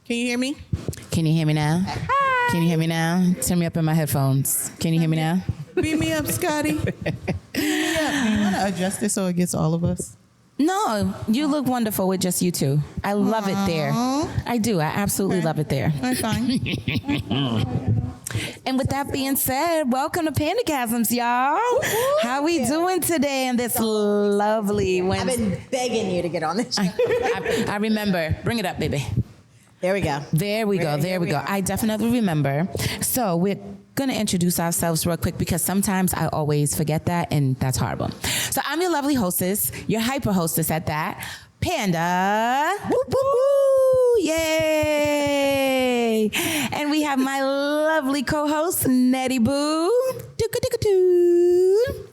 Can you hear me? Can you hear me now? Hi. Can you hear me now? Turn me up in my headphones. Can you hear me now? Beat me up, Scotty. Beat me up. Do you want to adjust it so it gets all of us? No, you look wonderful with just you two. I love it there. I do. I absolutely love it there. I'm fine. And with that being said, welcome to Pandagasms, y'all. How we doing today on this lovely Wednesday? I've been begging you to get on this show. I remember. Bring it up, baby. There we go. There we go. There we go. I definitely remember. So we're going to introduce ourselves real quick because sometimes I always forget that, and that's horrible. So I'm your lovely hostess, your hyper hostess at that, Panda. Woo, woo, woo. Yay. And we have my lovely co-host, Neddie Boo. Doo-ka-doo-ka-doo.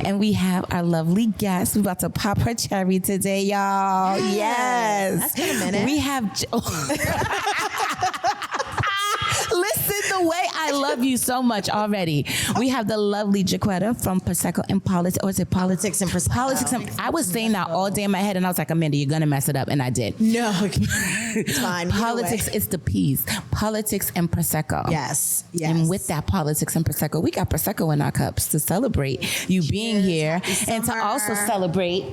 And we have our lovely guest. We're about to pop her cherry today, y'all. Yes. That's been a minute. We have... Listen, the way I love you so much already. We have the lovely Jacquetta from Prosecco and Politics. Or is it Politics and Prosecco? Politics and... I was saying that all day in my head, and I was like, Amanda, you're going to mess it up. And I did. No, it's fine. Politics is the P's. Politics and Prosecco. Yes, yes. And with that Politics and Prosecco, we got Prosecco in our cups to celebrate you being here and to also celebrate,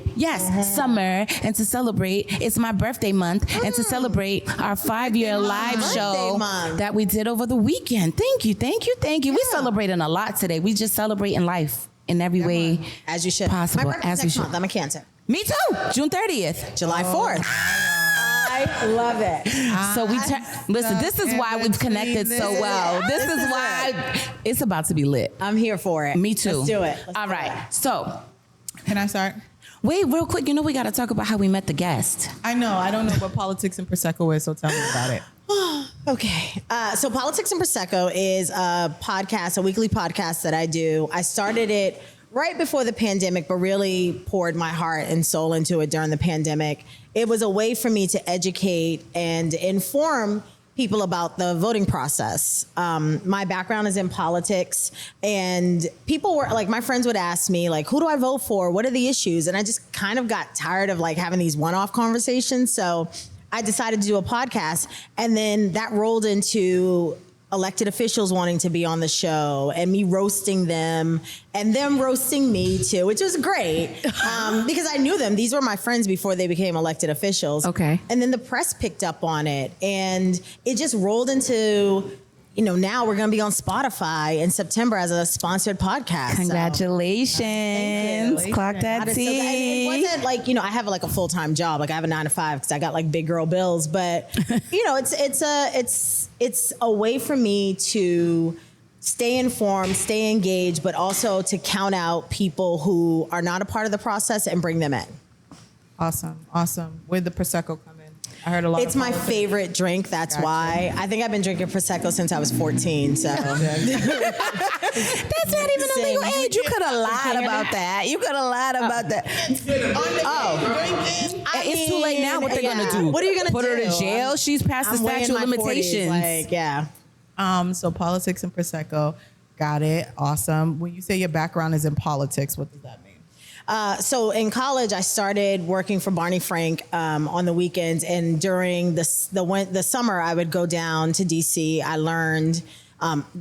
summer, and to celebrate, it's my birthday month, and to celebrate our 5-year live show that we did over the weekend. Thank you. We're celebrating a lot today. We just celebrating life in every way as you should. Possible. My birthday's next month. I'm a Cancer. Me too. June 30th. July 4th. I love it. So listen, this is why we've connected so well. This is why it's about to be lit. I'm here for it. Me too. Let's do it. All right. So, can I start? Wait, real quick. You know, we got to talk about how we met the guest. I know. I don't know what Politics and Prosecco is, so tell me about it. Okay. So Politics and Prosecco is a podcast, a weekly podcast that I do. I started it right before the pandemic, but really poured my heart and soul into it during the pandemic. It was a way for me to educate and inform people about the voting process. My background is in politics, and people were like, my friends would ask me, like, who do I vote for? What are the issues? And I just kind of got tired of like having these one-off conversations. So I decided to do a podcast, and then that rolled into elected officials wanting to be on the show and me roasting them and them roasting me too, which was great because I knew them. These were my friends before they became elected officials. Okay. And then the press picked up on it, and it just rolled into, now we're going to be on Spotify in September as a sponsored podcast. Thank you. Clock that T. It wasn't like, I have like a full-time job. Like I have a 9-to-5 because I got like big girl bills, but it's a way for me to stay informed, stay engaged, but also to count out people who are not a part of the process and bring them in. Awesome. Where'd the Prosecco come in? I heard a lot. It's my favorite drink. That's why. I think I've been drinking Prosecco since I was 14. So that's not even a legal age. You could have lied about that. It's too late now. What they're gonna do? What are you gonna put her in jail? She's past the statute of limitations. 40s, So Politics and Prosecco, got it. Awesome. When you say your background is in politics, what does that mean? So in college, I started working for Barney Frank on the weekends, and during the summer, I would go down to DC. I learned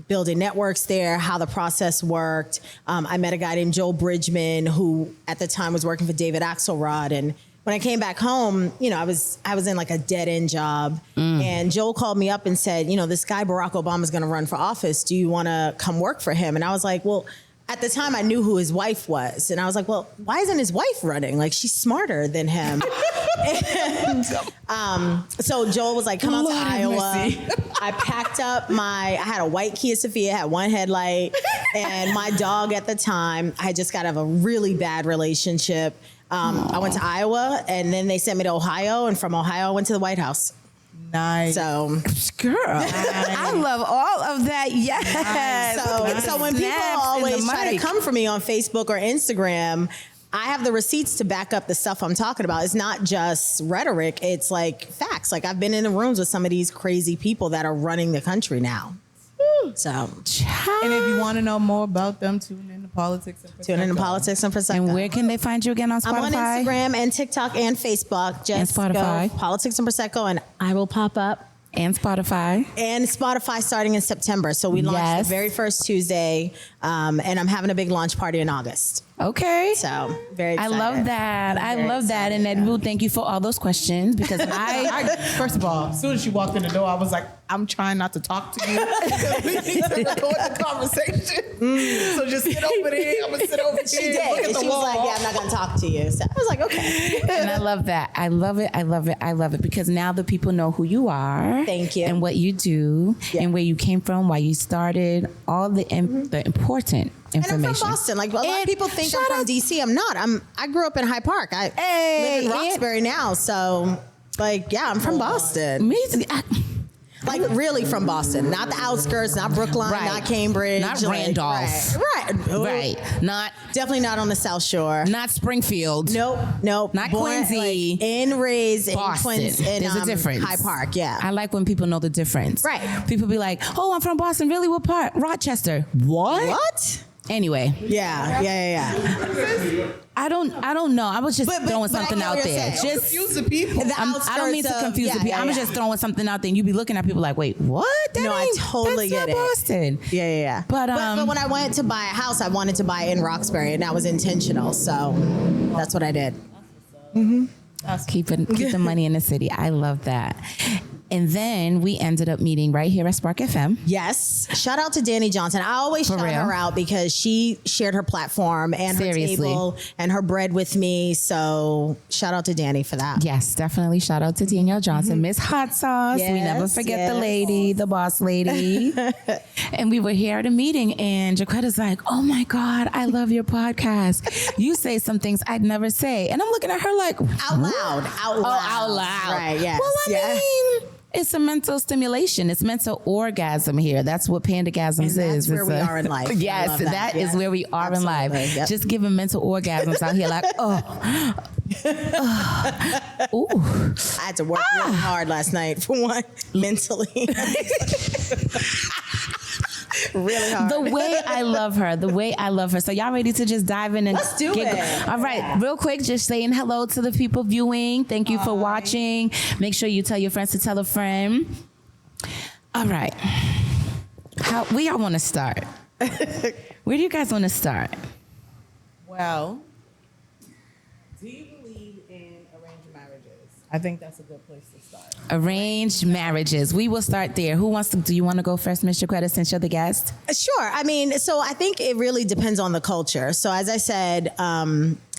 building networks there, how the process worked. I met a guy named Joel Bridgman, who at the time was working for David Axelrod, and when I came back home, I was in like a dead end job, and Joel called me up and said, this guy Barack Obama is going to run for office. Do you want to come work for him? And I was like, well. At the time, I knew who his wife was. And I was like, well, why isn't his wife running? Like, she's smarter than him. And so Joel was like, come out to Iowa. I packed up I had a white Kia Sophia, had one headlight. And my dog at the time, I had just got out of a really bad relationship. I went to Iowa, and then they sent me to Ohio. And from Ohio, I went to the White House. Nice. So, girl, I love all of that. Yes. Nice. So when people always try to come for me on Facebook or Instagram, I have the receipts to back up the stuff I'm talking about. It's not just rhetoric. It's like facts. Like I've been in the rooms with some of these crazy people that are running the country now. So, and if you want to know more about them, tune in to Politics and Prosecco. Tune in to Politics and Prosecco. And where can they find you again on Spotify? I'm on Instagram and TikTok and Facebook. Just and Spotify. go Politics and Prosecco, and I will pop up. And Spotify. And Spotify starting in September. So we launched the very first Tuesday, and I'm having a big launch party in August. Okay. So very excited. I love that. I love that. And Ed Boo, thank you for all those questions because first of all, as soon as she walked in the door, I was like, I'm trying not to talk to you because we need to record the conversation. So just sit over there. I'm gonna sit over here. She did. Look at the She wall. was like, yeah, I'm not gonna talk to you. So I was like, okay. And I love that. I love it. I love it. I love it because now the people know who you are. Thank you. And what you do and where you came from, why you started, all the the important information. And I'm from Boston. Like a lot of people think I'm from DC. I'm not. I grew up in Hyde Park. I live in Roxbury now. So like, yeah, I'm from Boston. Me, like really from Boston, not the outskirts, not Brookline, not Cambridge, not Randolph, right. Not definitely not on the South Shore, not Springfield. Nope, not Quincy. And raised in Boston. There's a difference. Hyde Park, yeah. I like when people know the difference. Right. People be like, "Oh, I'm from Boston. Really? What part? Rochester. What? Anyway. Yeah. I don't know. I was just throwing something out there. Just confuse the people. I don't mean to confuse the people. I'm just throwing something out there, and you be looking at people like, "Wait, what?" I totally get it. Boston. Yeah. But when I went to buy a house, I wanted to buy it in Roxbury, and that was intentional. So that's what I did. Keep the money in the city. I love that. And then we ended up meeting right here at Spark FM. Yes. Shout out to Danny Johnson. I always shout her out because she shared her platform and her table and her bread with me. So shout out to Danny for that. Yes, definitely. Shout out to Danielle Johnson, Miss Hot Sauce. We never forget the lady, the boss lady. And we were here at a meeting and Jacquetta's like, "Oh my God, I love your podcast. You say some things I'd never say." And I'm looking at her like, Out loud. Oh, out loud. Right, yes. Well, I mean, it's a mental stimulation. It's mental orgasm here. That's what Pandagasms is. That's where we are in life. Yes, that is where we are in life. Yep. Just giving mental orgasms out here like, ooh. I had to work really hard last night for one, mentally. Really hard. The way I love her. So y'all ready to just dive in and let's do it. All right, real quick, just saying hello to the people viewing. Thank you for watching. Make sure you tell your friends to tell a friend. All right. Where y'all want to start? Where do you guys want to start? Well, do you believe in arranged marriages? I think that's a good place to start. Arranged marriages. We will start there. Who wants to? Do you want to go first, Ms. Jacquetta, since you're the guest? Sure. I mean, so I think it really depends on the culture. So as I said,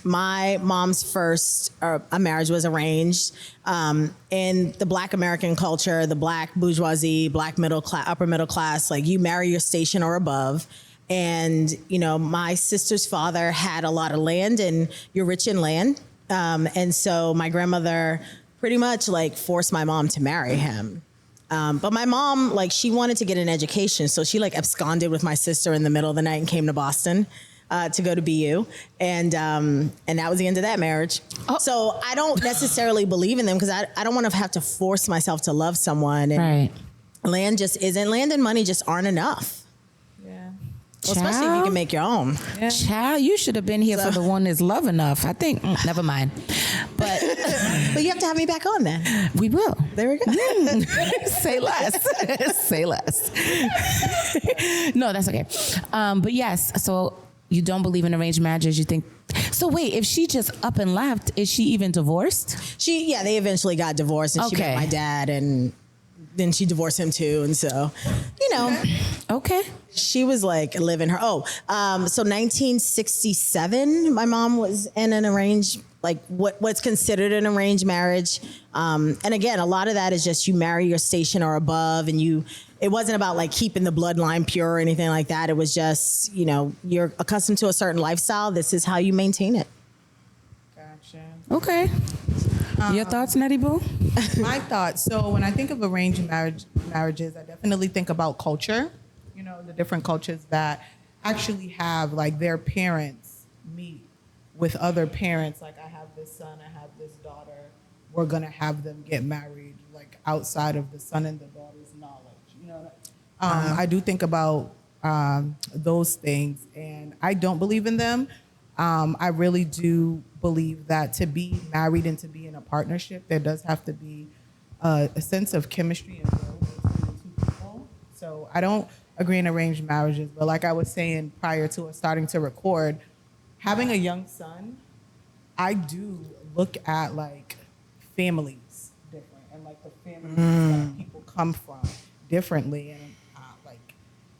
my mom's first marriage was arranged. In the Black American culture, the Black bourgeoisie, Black middle class, upper middle class, like you marry your station or above. And, you know, my sister's father had a lot of land and you're rich in land. And so my grandmother pretty much like forced my mom to marry him. But my mom, like, she wanted to get an education. So she like absconded with my sister in the middle of the night and came to Boston to go to BU. And that was the end of that marriage. Oh. So I don't necessarily believe in them because I don't want to have to force myself to love someone. And land just isn't. Land and money just aren't enough. Well, especially if you can make your own. Yeah. Child, you should have been here for the one that's love enough. I think, never mind. But you have to have me back on then. We will. There we go. Say less. Say less. No, that's okay. But yes, so you don't believe in arranged marriages. You think, so wait, if she just up and left, is she even divorced? They eventually got divorced and she met my dad and then she divorced him too. And so, you know. Okay. She was like living her, so 1967, my mom was in an arranged, like what's considered an arranged marriage. And again, a lot of that is just you marry your station or above and it wasn't about like keeping the bloodline pure or anything like that. It was just, you know, you're accustomed to a certain lifestyle. This is how you maintain it. Gotcha. Okay. Your thoughts, Neddie Boo? My thoughts. So when I think of arranged marriages, I definitely think about culture. You know, the different cultures that actually have like their parents meet with other parents. Like I have this son, I have this daughter. We're going to have them get married like outside of the son and the daughter's knowledge. You know, I do think about those things and I don't believe in them. I really do believe that to be married and to be in a partnership, there does have to be a sense of chemistry and So I don't agree in arranged marriages, but like I was saying prior to us starting to record, having a young son, I do look at like families different and like the families that people come from differently. And like,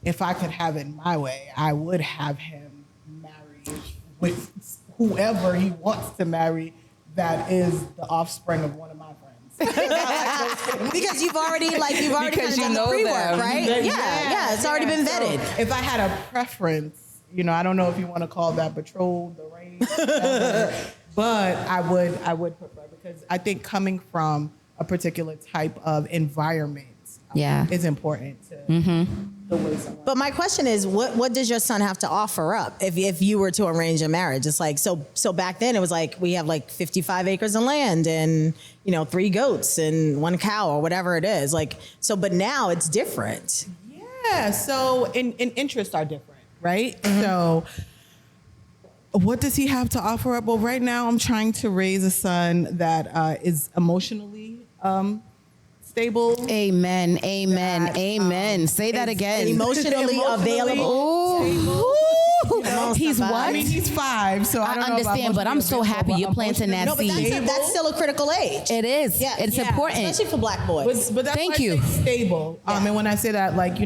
if I could have it my way, I would have him marry with whoever he wants to marry that is the offspring of one of my friends. Because you've already kind of done the pre-work, right? Yeah, it's already been vetted. So if I had a preference, I don't know if you want to call that betrothed, arranged, whatever, but I would prefer, because I think coming from a particular type of environment is important to the way someone. But my question is, what does your son have to offer up if you were to arrange a marriage? It's like, so back then it was like, we have like 55 acres of land and, 3 goats and 1 cow or whatever it is. Like, so, but now it's different. Yeah. So in interests are different, right? So what does he have to offer up? Well, right now I'm trying to raise a son that is emotionally stable. Amen. Say that again. Emotionally available. He's what? I mean, he's 5, so I don't know understand, but I'm so happy you're planting that No, but seed. that's still a critical age. It is. Yeah, It's important. especially for Black boys. But that's Thank why I you. say stable. Yeah. And when I say that, like,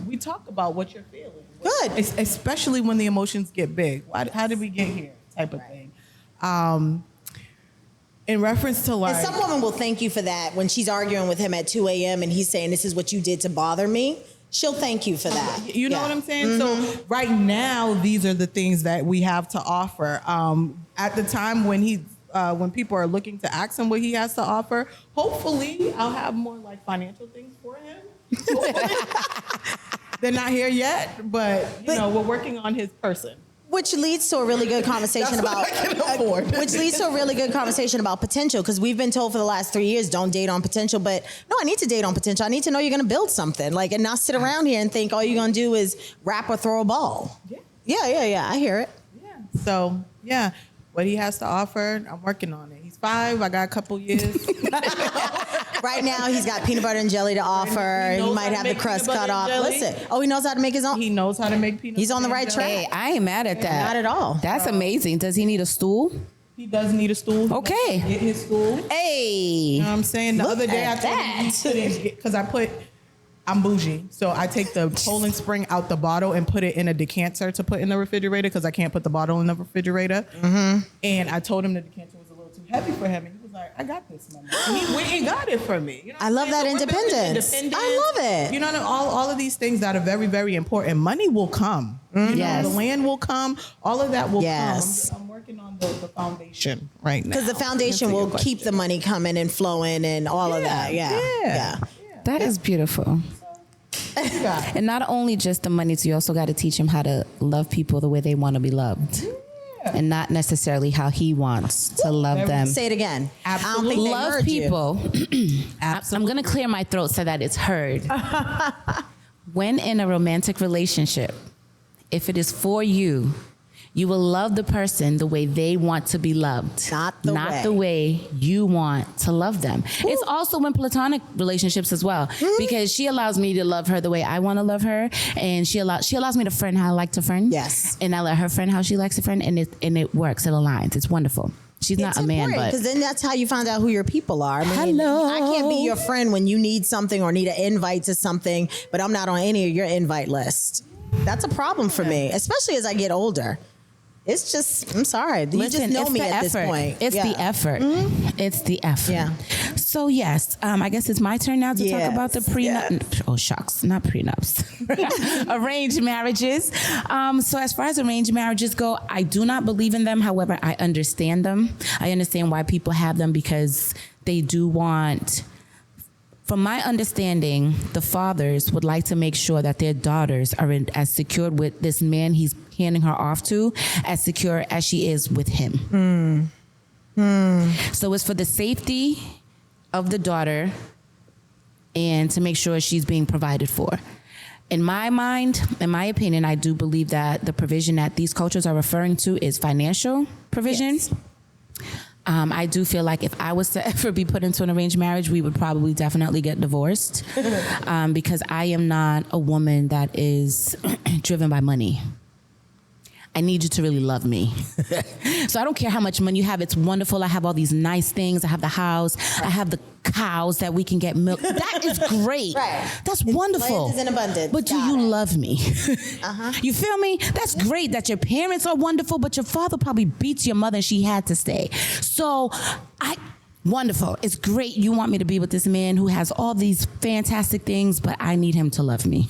we talk about what you're feeling. Good. Especially when the emotions get big. How did we get here? Type of thing. In reference to like, And some woman will thank you for that when she's arguing with him at 2 a.m. and he's saying, "This is what you did to bother me." She'll thank you for that. you know what I'm saying? So right now, these are the things that we have to offer. At the time when when people are looking to ask him what he has to offer, hopefully I'll have more like financial things for him. They're not here yet, but we're working on his person. Which leads to a really good conversation That's what I can afford. Which leads to a really good conversation about potential, because we've been told for the last 3 years, don't date on potential. But no, I need to date on potential. I need to know you're going to build something, like, and not sit around here and think all you're going to do is rap or throw a ball. Yeah. I hear it. Yeah. So what he has to offer, I'm working on it. He's 5. I got a couple years. Right now, he's got peanut butter and jelly to offer. He might have the crust cut off. Listen. Oh, he knows how to make his own. He knows how to make peanut. He's on the butter right and track. jelly. Hey, I ain't mad at that. Not at all. That's amazing. Does he need a stool? He does need a stool. Okay. Get his stool. Hey. You know what I'm saying? The other day I told him he couldn't because I'm bougie. So I take the Poland Spring out the bottle and put it in a decanter to put in the refrigerator because I can't put the bottle in the refrigerator. And I told him the decanter was a little too heavy for him. And he was like, I got this, mama. And he went and got it for me. You know I love that independence. I love it. You know, all of these things that are very, very important. Money will come. Yes. The land will come. All of that will Yes. come. I'm working on the foundation right now. Because the foundation will keep the money coming and flowing and all of that. Yeah. That is beautiful. And not only just the money, you also got to teach him how to love people the way they want to be loved. And not necessarily how he wants to love them. Say it again. Absolutely. I don't think they Love heard people. I'm going to clear my throat so that it's heard. When in a romantic relationship, if it is for you, you will love the person the way they want to be loved. Not the way you want to love them. Ooh. It's also in platonic relationships as well. Because she allows me to love her the way I want to love her. And she allows me to friend how I like to friend. Yes. And I let her friend how she likes to friend. And it works. It aligns. It's wonderful. She's not a man, but because then that's how you find out who your people are. I mean, hello. I can't be your friend when you need something or need an invite to something, but I'm not on any of your invite list. That's a problem for me, especially as I get older. It's just, I'm sorry. You just know me at this point. It's the effort. It's the effort. Yeah. So yes, I guess it's my turn now to talk about the prenup. Oh shucks, not prenups. Arranged marriages. So as far as arranged marriages go, I do not believe in them. However, I understand them. I understand why people have them because they do want. From my understanding, the fathers would like to make sure that their daughters are as secure with this man he's handing her off to, as secure as she is with him. So it's for the safety of the daughter and to make sure she's being provided for. In my mind, in my opinion, I do believe that the provision that these cultures are referring to is financial provision. Yes. I do feel like if I was to ever be put into an arranged marriage, we would probably definitely get divorced because I am not a woman that is driven by money. I need you to really love me. So I don't care how much money you have. It's wonderful. I have all these nice things. I have the house. Right. I have the cows that we can get milk. That is great. Right. That's wonderful. Land is in abundance. But do you love me? You feel me? That's great that your parents are wonderful, but your father probably beats your mother and she had to stay. So wonderful. It's great. You want me to be with this man who has all these fantastic things, but I need him to love me.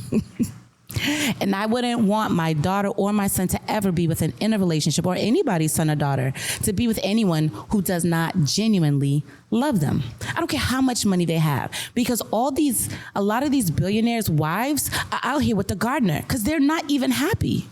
And I wouldn't want my daughter or my son to ever be in a relationship, or anybody's son or daughter to be with anyone who does not genuinely love them. I don't care how much money they have, because a lot of these billionaires' wives are out here with the gardener because they're not even happy.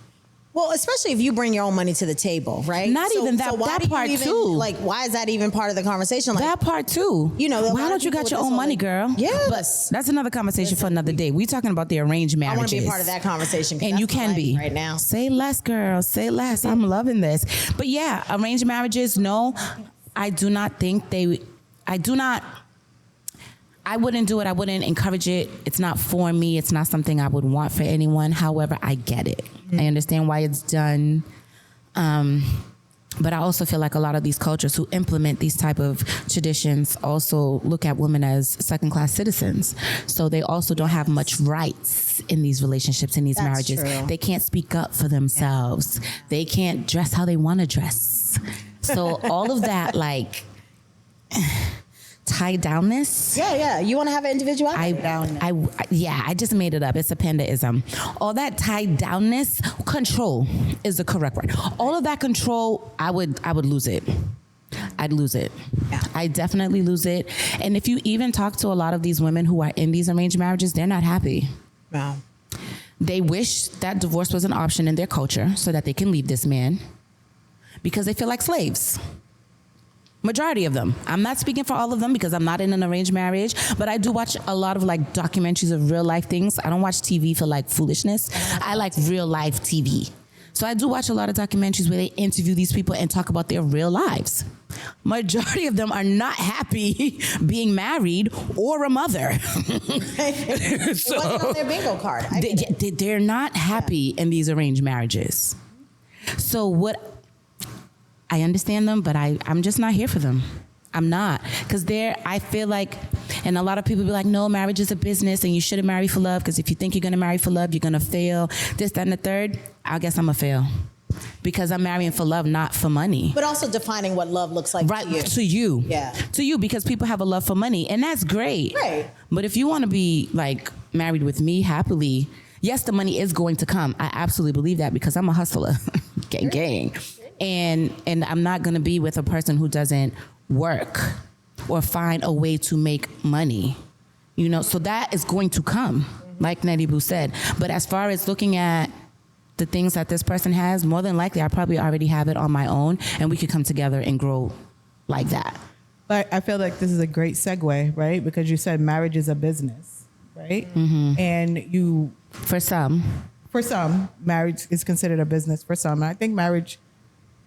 Well, especially if you bring your own money to the table, right? Not even that. That part too. Like, why is that even part of the conversation? Like, that part too. You know, why don't you got your own money, girl? Yes. But that's another conversation for another day. We're talking about the arranged marriages. I want to be a part of that conversation. And you can be right now. Say less, girl. Say less. I'm loving this. But yeah, arranged marriages. No, I do not think I wouldn't do it. I wouldn't encourage it. It's not for me. It's not something I would want for anyone. However, I get it. I understand why it's done. But I also feel like a lot of these cultures who implement these type of traditions also look at women as second-class citizens. So they also don't have much rights in these relationships, in these marriages. True. They can't speak up for themselves. They can't dress how they want to dress. So all of that, like... tied downness. Yeah. You want to have an individuality. I just made it up. It's a Pandaism. All that tied downness, control is the correct word. All of that control, I would lose it. I'd lose it. Yeah. I definitely lose it. And if you even talk to a lot of these women who are in these arranged marriages, they're not happy. Wow. They wish that divorce was an option in their culture so that they can leave this man because they feel like slaves. Majority of them. I'm not speaking for all of them because I'm not in an arranged marriage, but I do watch a lot of like documentaries of real life things. I don't watch TV for like foolishness. I like real life TV. So I do watch a lot of documentaries where they interview these people and talk about their real lives. Majority of them are not happy being married or a mother. It wasn't on their bingo card. They're not happy in these arranged marriages. So I understand them, but I'm just not here for them. I'm not. Because I feel like, and a lot of people be like, no, marriage is a business and you shouldn't marry for love because if you think you're going to marry for love, you're going to fail. This, that, and the third. I guess I'm going to fail. Because I'm marrying for love, not for money. But also defining what love looks like to you. Yeah. To you, because people have a love for money, and that's great. Right. But if you want to be like married with me happily, yes, the money is going to come. I absolutely believe that because I'm a hustler. gang. And I'm not going to be with a person who doesn't work or find a way to make money. You know, so that is going to come, like Neddie Boo said. But as far as looking at the things that this person has, more than likely I probably already have it on my own and we could come together and grow like that. But I feel like this is a great segue, right? Because you said marriage is a business, right? Mm-hmm. And for some, marriage is considered a business for some. And I think marriage,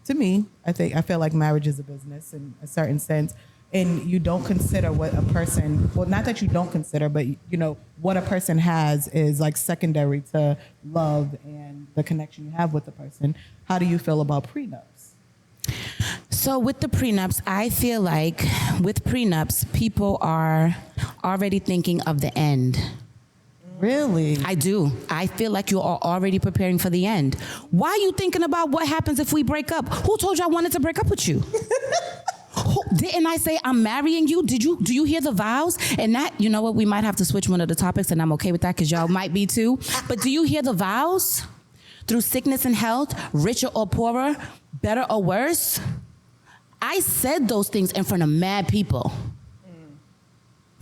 to me, I feel like marriage is a business in a certain sense. And you don't consider what a person, well, not that you don't consider, but you know, what a person has is like secondary to love and the connection you have with the person. How do you feel about prenups? So with the prenups, I feel like with prenups, people are already thinking of the end. Really? I do. I feel like you are already preparing for the end. Why are you thinking about what happens if we break up? Who told you I wanted to break up with you? Didn't I say I'm marrying you? Do you hear the vows? And that, you know what, we might have to switch one of the topics and I'm okay with that because y'all might be too. But do you hear the vows? Through sickness and health, richer or poorer, better or worse? I said those things in front of mad people.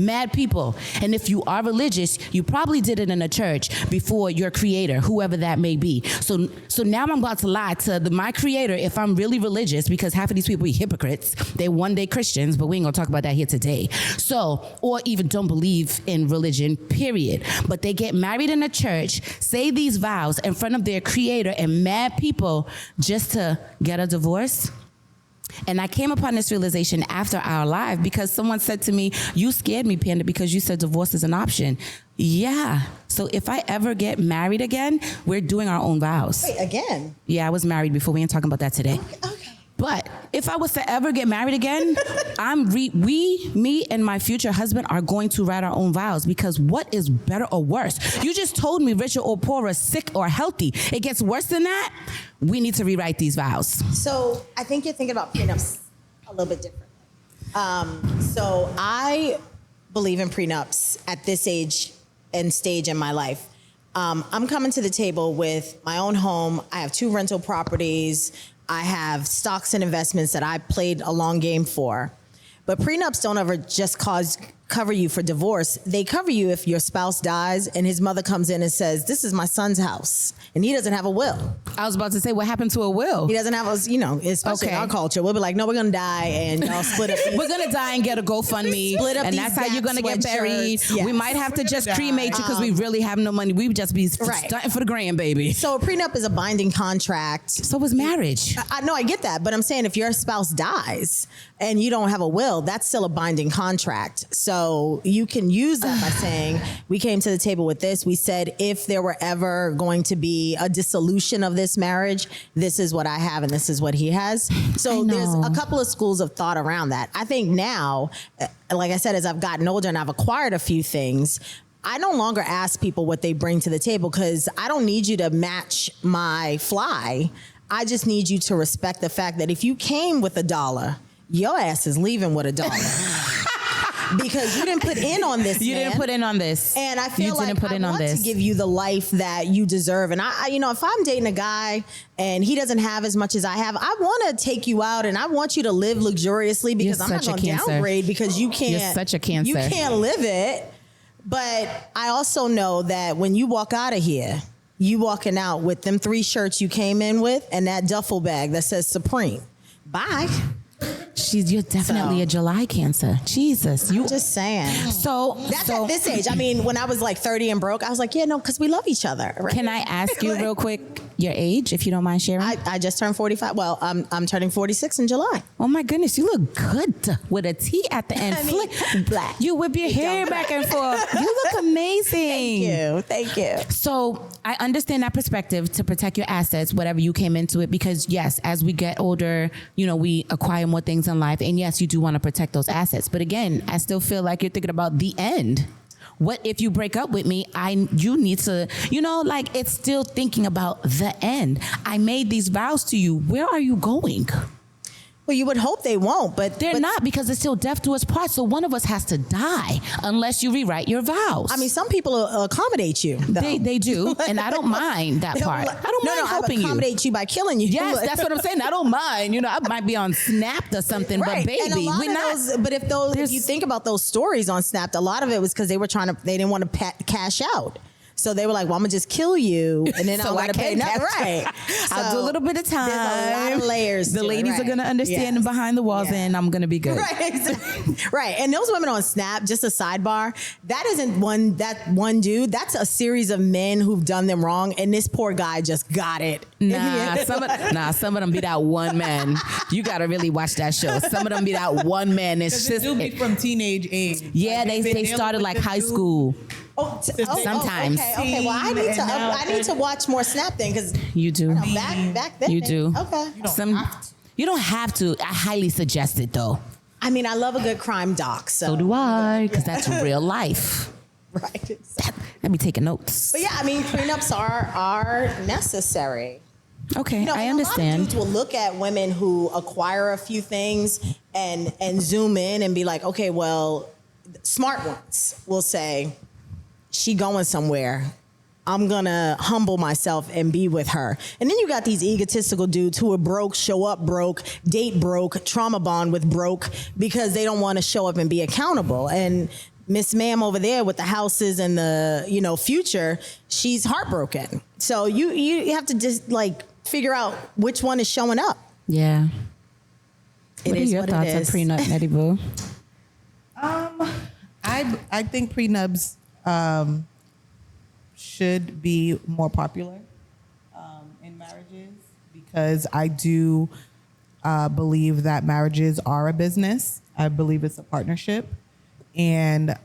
Mad people. And if you are religious, you probably did it in a church before your creator, whoever that may be. So now I'm about to lie to my creator if I'm really religious, because half of these people are hypocrites. They're one-day Christians, but we ain't gonna talk about that here today. So, or even don't believe in religion, period. But they get married in a church, say these vows in front of their creator and mad people just to get a divorce. And I came upon this realization after our live because someone said to me, you scared me, Panda, because you said divorce is an option. Yeah. So if I ever get married again, we're doing our own vows. Wait, again? Yeah, I was married before. We ain't talking about that today. Okay. But if I was to ever get married again, me and my future husband are going to write our own vows, because what is better or worse? You just told me richer or poorer, sick or healthy. It gets worse than that. We need to rewrite these vows. So I think you're thinking about prenups a little bit differently. So I believe in prenups at this age and stage in my life. I'm coming to the table with my own home. I have 2 rental properties. I have stocks and investments that I played a long game for. But prenups don't ever just cover you for divorce. They cover you if your spouse dies and his mother comes in and says, this is my son's house, and he doesn't have a will. I was about to say, what happened to a will? He doesn't have a, especially in our culture, we'll be like, no, we're gonna die and y'all split up. We're gonna die and get a GoFundMe, Split up and these that's how you're gonna get buried. Yes. We might have to just cremate you because we really have no money. We would just be stunting for the grand, baby. So a prenup is a binding contract. So is marriage. I know, I get that, but I'm saying if your spouse dies and you don't have a will, that's still a binding contract. So you can use that by saying, we came to the table with this. We said, if there were ever going to be a dissolution of this marriage, this is what I have and this is what he has. So there's a couple of schools of thought around that. I think now, like I said, as I've gotten older and I've acquired a few things, I no longer ask people what they bring to the table, because I don't need you to match my fly. I just need you to respect the fact that if you came with $1, your ass is leaving with $1. Because you didn't put in on this. You didn't put in on this. And I feel like I want to give you the life that you deserve. And I, if I'm dating a guy and he doesn't have as much as I have, I want to take you out and I want you to live luxuriously, because I'm not going to downgrade because you can't. You're such a Cancer. You can't live it. But I also know that when you walk out of here, you walking out with them 3 shirts you came in with and that duffel bag that says Supreme. Bye. You're definitely a July Cancer. Jesus. I'm just saying. So that's at this age. I mean, when I was like 30 and broke, I was like, yeah, no, because we love each other. Right? Can I ask you real quick your age, if you don't mind sharing? I just turned 45. Well, I'm turning 46 in July. Oh my goodness, you look good with a T at the end. Flick black. You whip your hair back and forth. You look amazing. Thank you. So I understand that perspective, to protect your assets, whatever you came into it, because yes, as we get older, we acquire more things in life, and yes, you do want to protect those assets. But again, I still feel like you're thinking about the end. What if you break up with me? You need to, it's still thinking about the end. I made these vows to you. Where are you going? Well, you would hope they won't, but they're not, because it's still death do us part. So one of us has to die unless you rewrite your vows. I mean, some people accommodate you. They do, and I don't mind that part. I don't mind helping you. Accommodate you by killing you. Yes, that's what I'm saying. I don't mind. I might be on Snapped or something, right. But baby, we're not. But if you think about those stories on Snapped, a lot of it was because they didn't want to cash out. So they were like, well, I'm going to just kill you, and then so I got to pay nothing. Right. I'll do a little bit of time. There's a lot of layers. The ladies are going to understand behind the walls, and I'm going to be good. Right. Right. And those women on Snap, just a sidebar, that isn't one dude. That's a series of men who've done them wrong, and this poor guy just got it. Some of them be that one man. You got to really watch that show. Some of them be that one man. It's just be from teenage age. Yeah, they started like high school. Sometimes. Okay. Well, I need to watch more Snap then, because you do. Back then. You do. Okay. You don't have to. I highly suggest it though. I mean, I love a good crime doc. So do I, because that's real life. Right. Let me take notes. But yeah, I mean, prenups are necessary. Okay, I understand. A lot of dudes will look at women who acquire a few things and zoom in and be like, okay, well, smart ones will say, she going somewhere. I'm gonna humble myself and be with her. And then you got these egotistical dudes who are broke, show up broke, date broke, trauma bond with broke, because they don't want to show up and be accountable. And Miss Ma'am over there with the houses and the future, she's heartbroken. So you have to just figure out which one is showing up. Yeah. What are your thoughts on prenup, Neddie Boo? I think prenups should be more popular in marriages, because I do believe that marriages are a business. I believe it's a partnership. And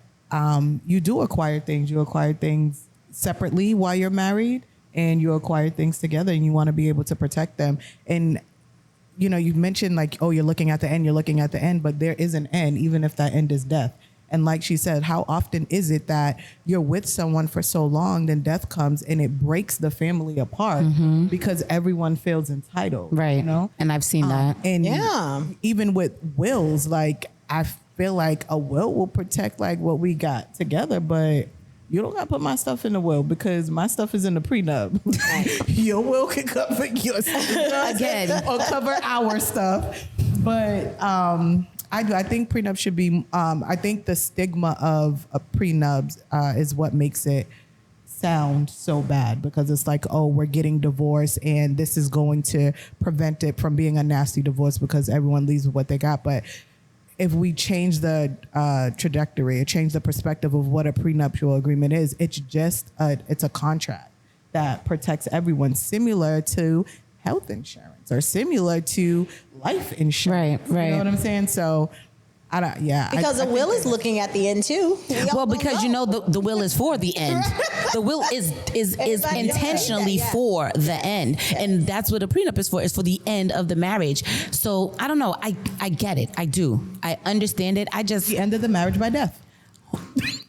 you do acquire things. You acquire things separately while you're married, and you acquire things together, and you want to be able to protect them. And, you know, you mentioned like, oh, you're looking at the end, but there is an end, even if that end is death. And like she said, how often is it that you're with someone for so long, then death comes and it breaks the family apart because everyone feels entitled. Right. You know? And I've seen that. And even with wills, like I feel like a will protect like what we got together, but you don't got to put my stuff in the will because my stuff is in the prenup. Your will can cover your stuff Again. or cover our stuff. But I think prenup should be, I think the stigma of prenups is what makes it sound so bad, because it's like, oh, we're getting divorced and this is going to prevent it from being a nasty divorce because everyone leaves with what they got. But if we change the trajectory or change the perspective of what a prenuptial agreement is, it's just it's a contract that protects everyone, similar to health insurance or similar to life insurance. Right. You know what I'm saying? So I don't, Because the will is looking at the end too. Well, because you know the will is for the end. The will is intentionally for the end, and that's what a prenup is for. Is for the end of the marriage. So I don't know. I get it. I do. I understand it. I just the end of the marriage by death.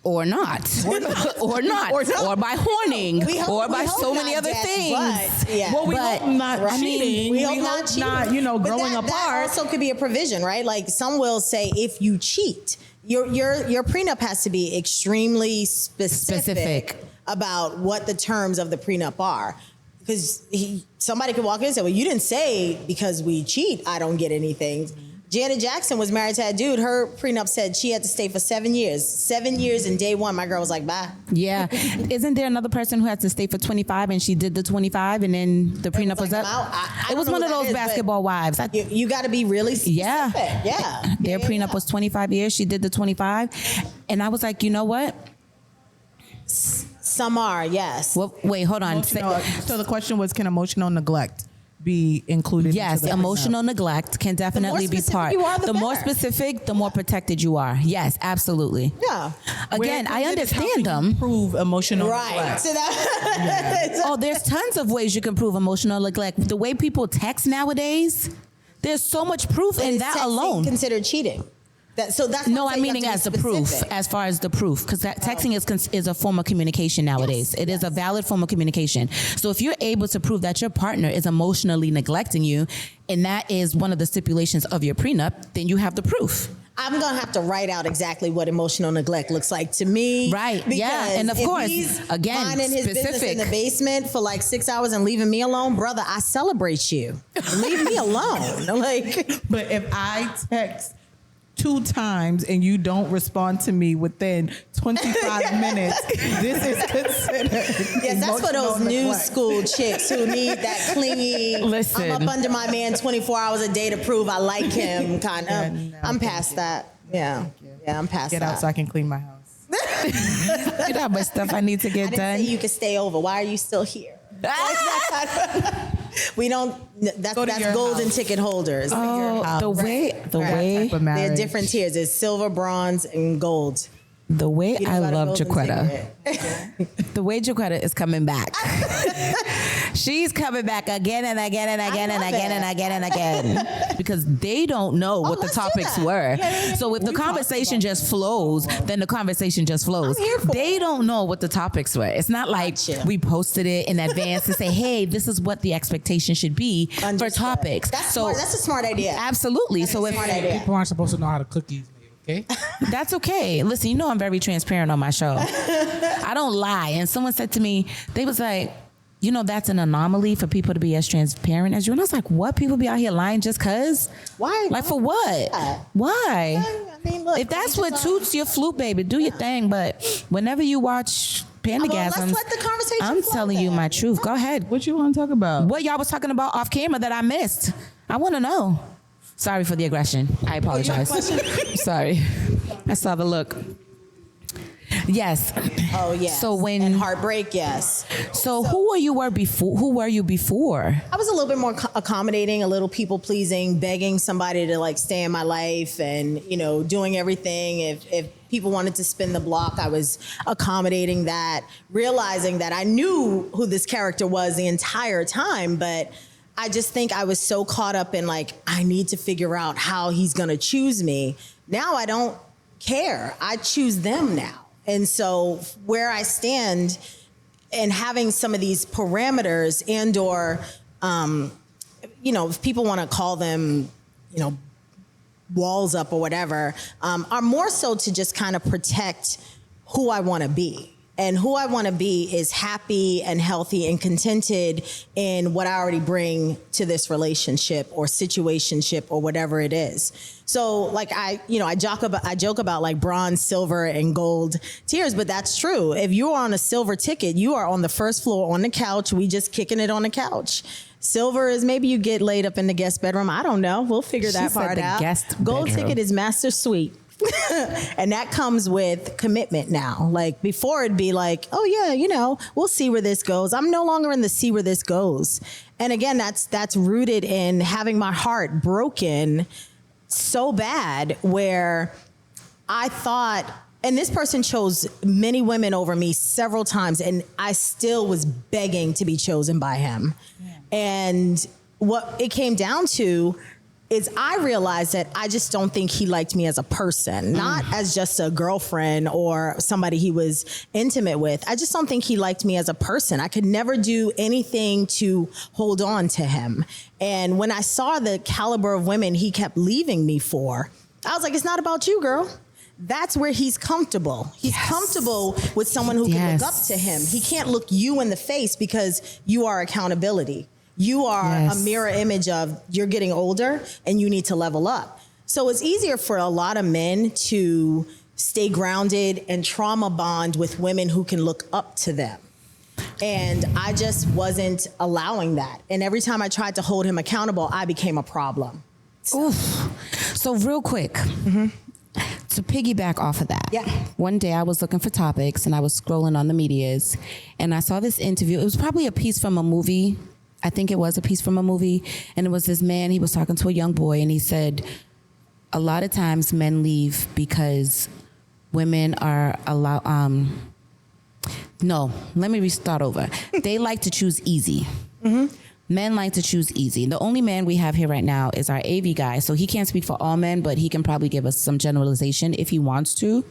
Or not, or by horning, or by so many other things. Well, we hope not cheating. We hope not cheating. Not, growing apart. That also could be a provision, right? Like some will say, if you cheat, your prenup has to be extremely specific about what the terms of the prenup are. Because somebody could walk in and say, well, you didn't say because we cheat, I don't get anything. Janet Jackson was married to a dude. Her prenup said she had to stay for 7 years. 7 years, and day one, my girl was like, bye. Yeah. Isn't there another person who had to stay for 25 and she did the 25 and then the prenup was up? It was one of those basketball wives. You got to be really specific. Yeah. Their prenup was 25 years. She did the 25. And I was like, you know what? Some are, yes. Well, wait, hold on. So the question was, can emotional neglect be included? Yes, into the emotional neglect can definitely be part. The more specific, the more protected you are. Yes, absolutely. Yeah. Again, I understand them. Prove emotional Right. neglect. So that, Oh, there's tons of ways you can prove emotional neglect. The way people text nowadays, there's so much proof in that alone. Considered cheating. That's No, I'm meaning as the proof, as far as the proof, because texting is a form of communication nowadays. Yes, it is a valid form of communication. So if you're able to prove that your partner is emotionally neglecting you, and that is one of the stipulations of your prenup, then you have the proof. I'm going to have to write out exactly what emotional neglect looks like to me. Right, yeah, and of course, again, minding his business in the basement for like 6 hours and leaving me alone, brother, I celebrate you. Leave me alone. But if I text 2 times and you don't respond to me within 25 minutes, this is considered. Yes, that's for those new school chicks who need that clingy, Listen. I'm up under my man 24 hours a day to prove I like him kind of. No, I'm past that. Yeah. Yeah, I'm past that. Get out so I can clean my house. You know how much stuff I need to get I didn't done. say you could stay over. Why are you still here? We don't. That's golden house. ticket holders. Oh, the way There are different tiers. There's silver, bronze, and gold. The way I love golden Jacquetta. The way Jacquetta is coming back. She's coming back again and again and again and again and again and again. Because they don't know what the topics were. So if the conversation just flows, then the conversation just flows. They don't know what the topics were. It's not like we posted it in advance to say, hey, this is what the expectation should be for topics. That's a smart idea. Absolutely. So if people aren't supposed to know how the cookies made, okay? That's okay. Listen, you know I'm very transparent on my show. I don't lie. And someone said to me, they was like, you know, that's an anomaly for people to be as transparent as you. And I was like, what? People be out here lying just because? Why? Like for what? Why? I mean, look, if that's what toots your flute, baby, do your thing. But whenever you watch Pandagasms, let's let the conversation I'm flow telling you then. my truth. Go ahead. What you want to talk about? What y'all was talking about off camera that I missed? I want to know. Sorry for the aggression. I apologize. Sorry. I saw the look. Yes. Oh yes. So when and heartbreak, yes. So who were you before? Who were you before? I was a little bit more accommodating, a little people pleasing, begging somebody to like stay in my life, and doing everything. If people wanted to spin the block, I was accommodating that, realizing that I knew who this character was the entire time, but I just think I was so caught up in like, I need to figure out how he's gonna choose me. Now I don't care. I choose them now. And so where I stand and having some of these parameters and or, if people want to call them, walls up or whatever, are more so to just kind of protect who I want to be. And who I want to be is happy and healthy and contented in what I already bring to this relationship or situationship or whatever it is. So like I joke about like bronze, silver, and gold tiers, but that's true. If you're on a silver ticket, you are on the first floor on the couch. We just kicking it on the couch. Silver is maybe you get laid up in the guest bedroom. I don't know. We'll figure that part out. Gold ticket is master suite. And that comes with commitment now. Like before it'd be like, oh yeah, we'll see where this goes. I'm no longer in the see where this goes. And again, that's rooted in having my heart broken so bad where I thought, and this person chose many women over me several times, and I still was begging to be chosen by him. Yeah. And what it came down to is I realized that I just don't think he liked me as a person, not as just a girlfriend or somebody he was intimate with. I just don't think he liked me as a person. I could never do anything to hold on to him. And when I saw the caliber of women he kept leaving me for, I was like, it's not about you, girl. That's where he's comfortable. He's comfortable with someone who can look up to him. He can't look you in the face because you are accountability. You are a mirror image of you're getting older and you need to level up. So it's easier for a lot of men to stay grounded and trauma bond with women who can look up to them. And I just wasn't allowing that. And every time I tried to hold him accountable, I became a problem. So real quick, to piggyback off of that. Yeah. One day I was looking for topics and I was scrolling on the medias and I saw this interview. It was probably a piece from a movie. I think it was a piece from a movie. And it was this man, he was talking to a young boy and he said, a lot of times men leave because women are no, let me restart over. They like to choose easy. Men like to choose easy. The only man we have here right now is our AV guy. So he can't speak for all men, but he can probably give us some generalization if he wants to.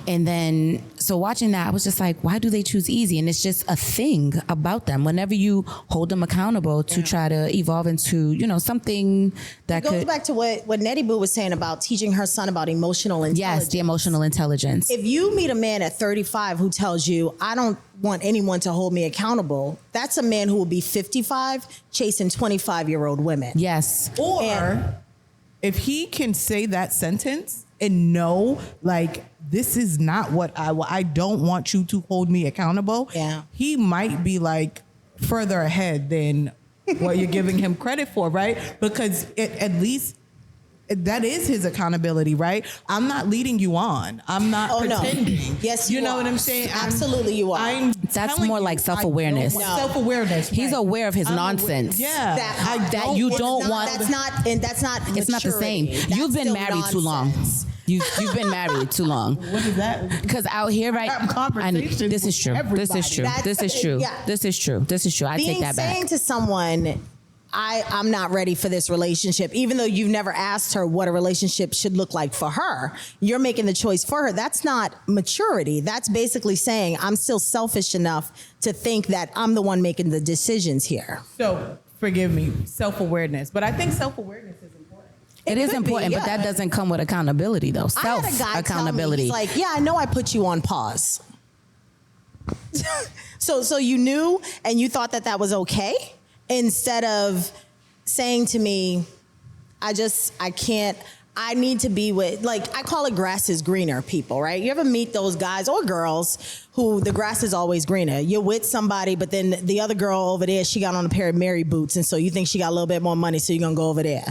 And then, so watching that, I was just like, why do they choose easy? And it's just a thing about them. Whenever you hold them accountable to try to evolve into, something that it goes back to what Neddie Boo was saying about teaching her son about emotional intelligence. Yes, the emotional intelligence. If you meet a man at 35 who tells you, I don't want anyone to hold me accountable, that's a man who will be 55 chasing 25-year-old women. Yes. Or if he can say that sentence and know, like, this is not what I don't want you to hold me accountable. Yeah. He might be like further ahead than what you're giving him credit for, right? Because at least that is his accountability, right? I'm not leading you on. I'm not pretending. No. Yes, you know are. what I'm saying? Absolutely, you are. That's more like self-awareness. Self-awareness. He's aware of his nonsense. Yeah. That you don't want. That's not. It's not the same. You've been married too long. You've been married too long. What is that? Because out here, right? This is true. This is true. This is true. This is true. This is true. I take that back. Saying to someone, I'm not ready for this relationship, even though you've never asked her what a relationship should look like for her. You're making the choice for her. That's not maturity. That's basically saying I'm still selfish enough to think that I'm the one making the decisions here. So, forgive me, self-awareness. But I think self-awareness is important. It is important, but that doesn't come with accountability, though. Self-accountability. He's like, yeah, I know I put you on pause. So you knew and you thought that was okay? Instead of saying to me, I need to be with, like, I call it grass is greener people, right? You ever meet those guys or girls who the grass is always greener? You're with somebody, but then the other girl over there, she got on a pair of Mary boots, and so you think she got a little bit more money, so you're going to go over there.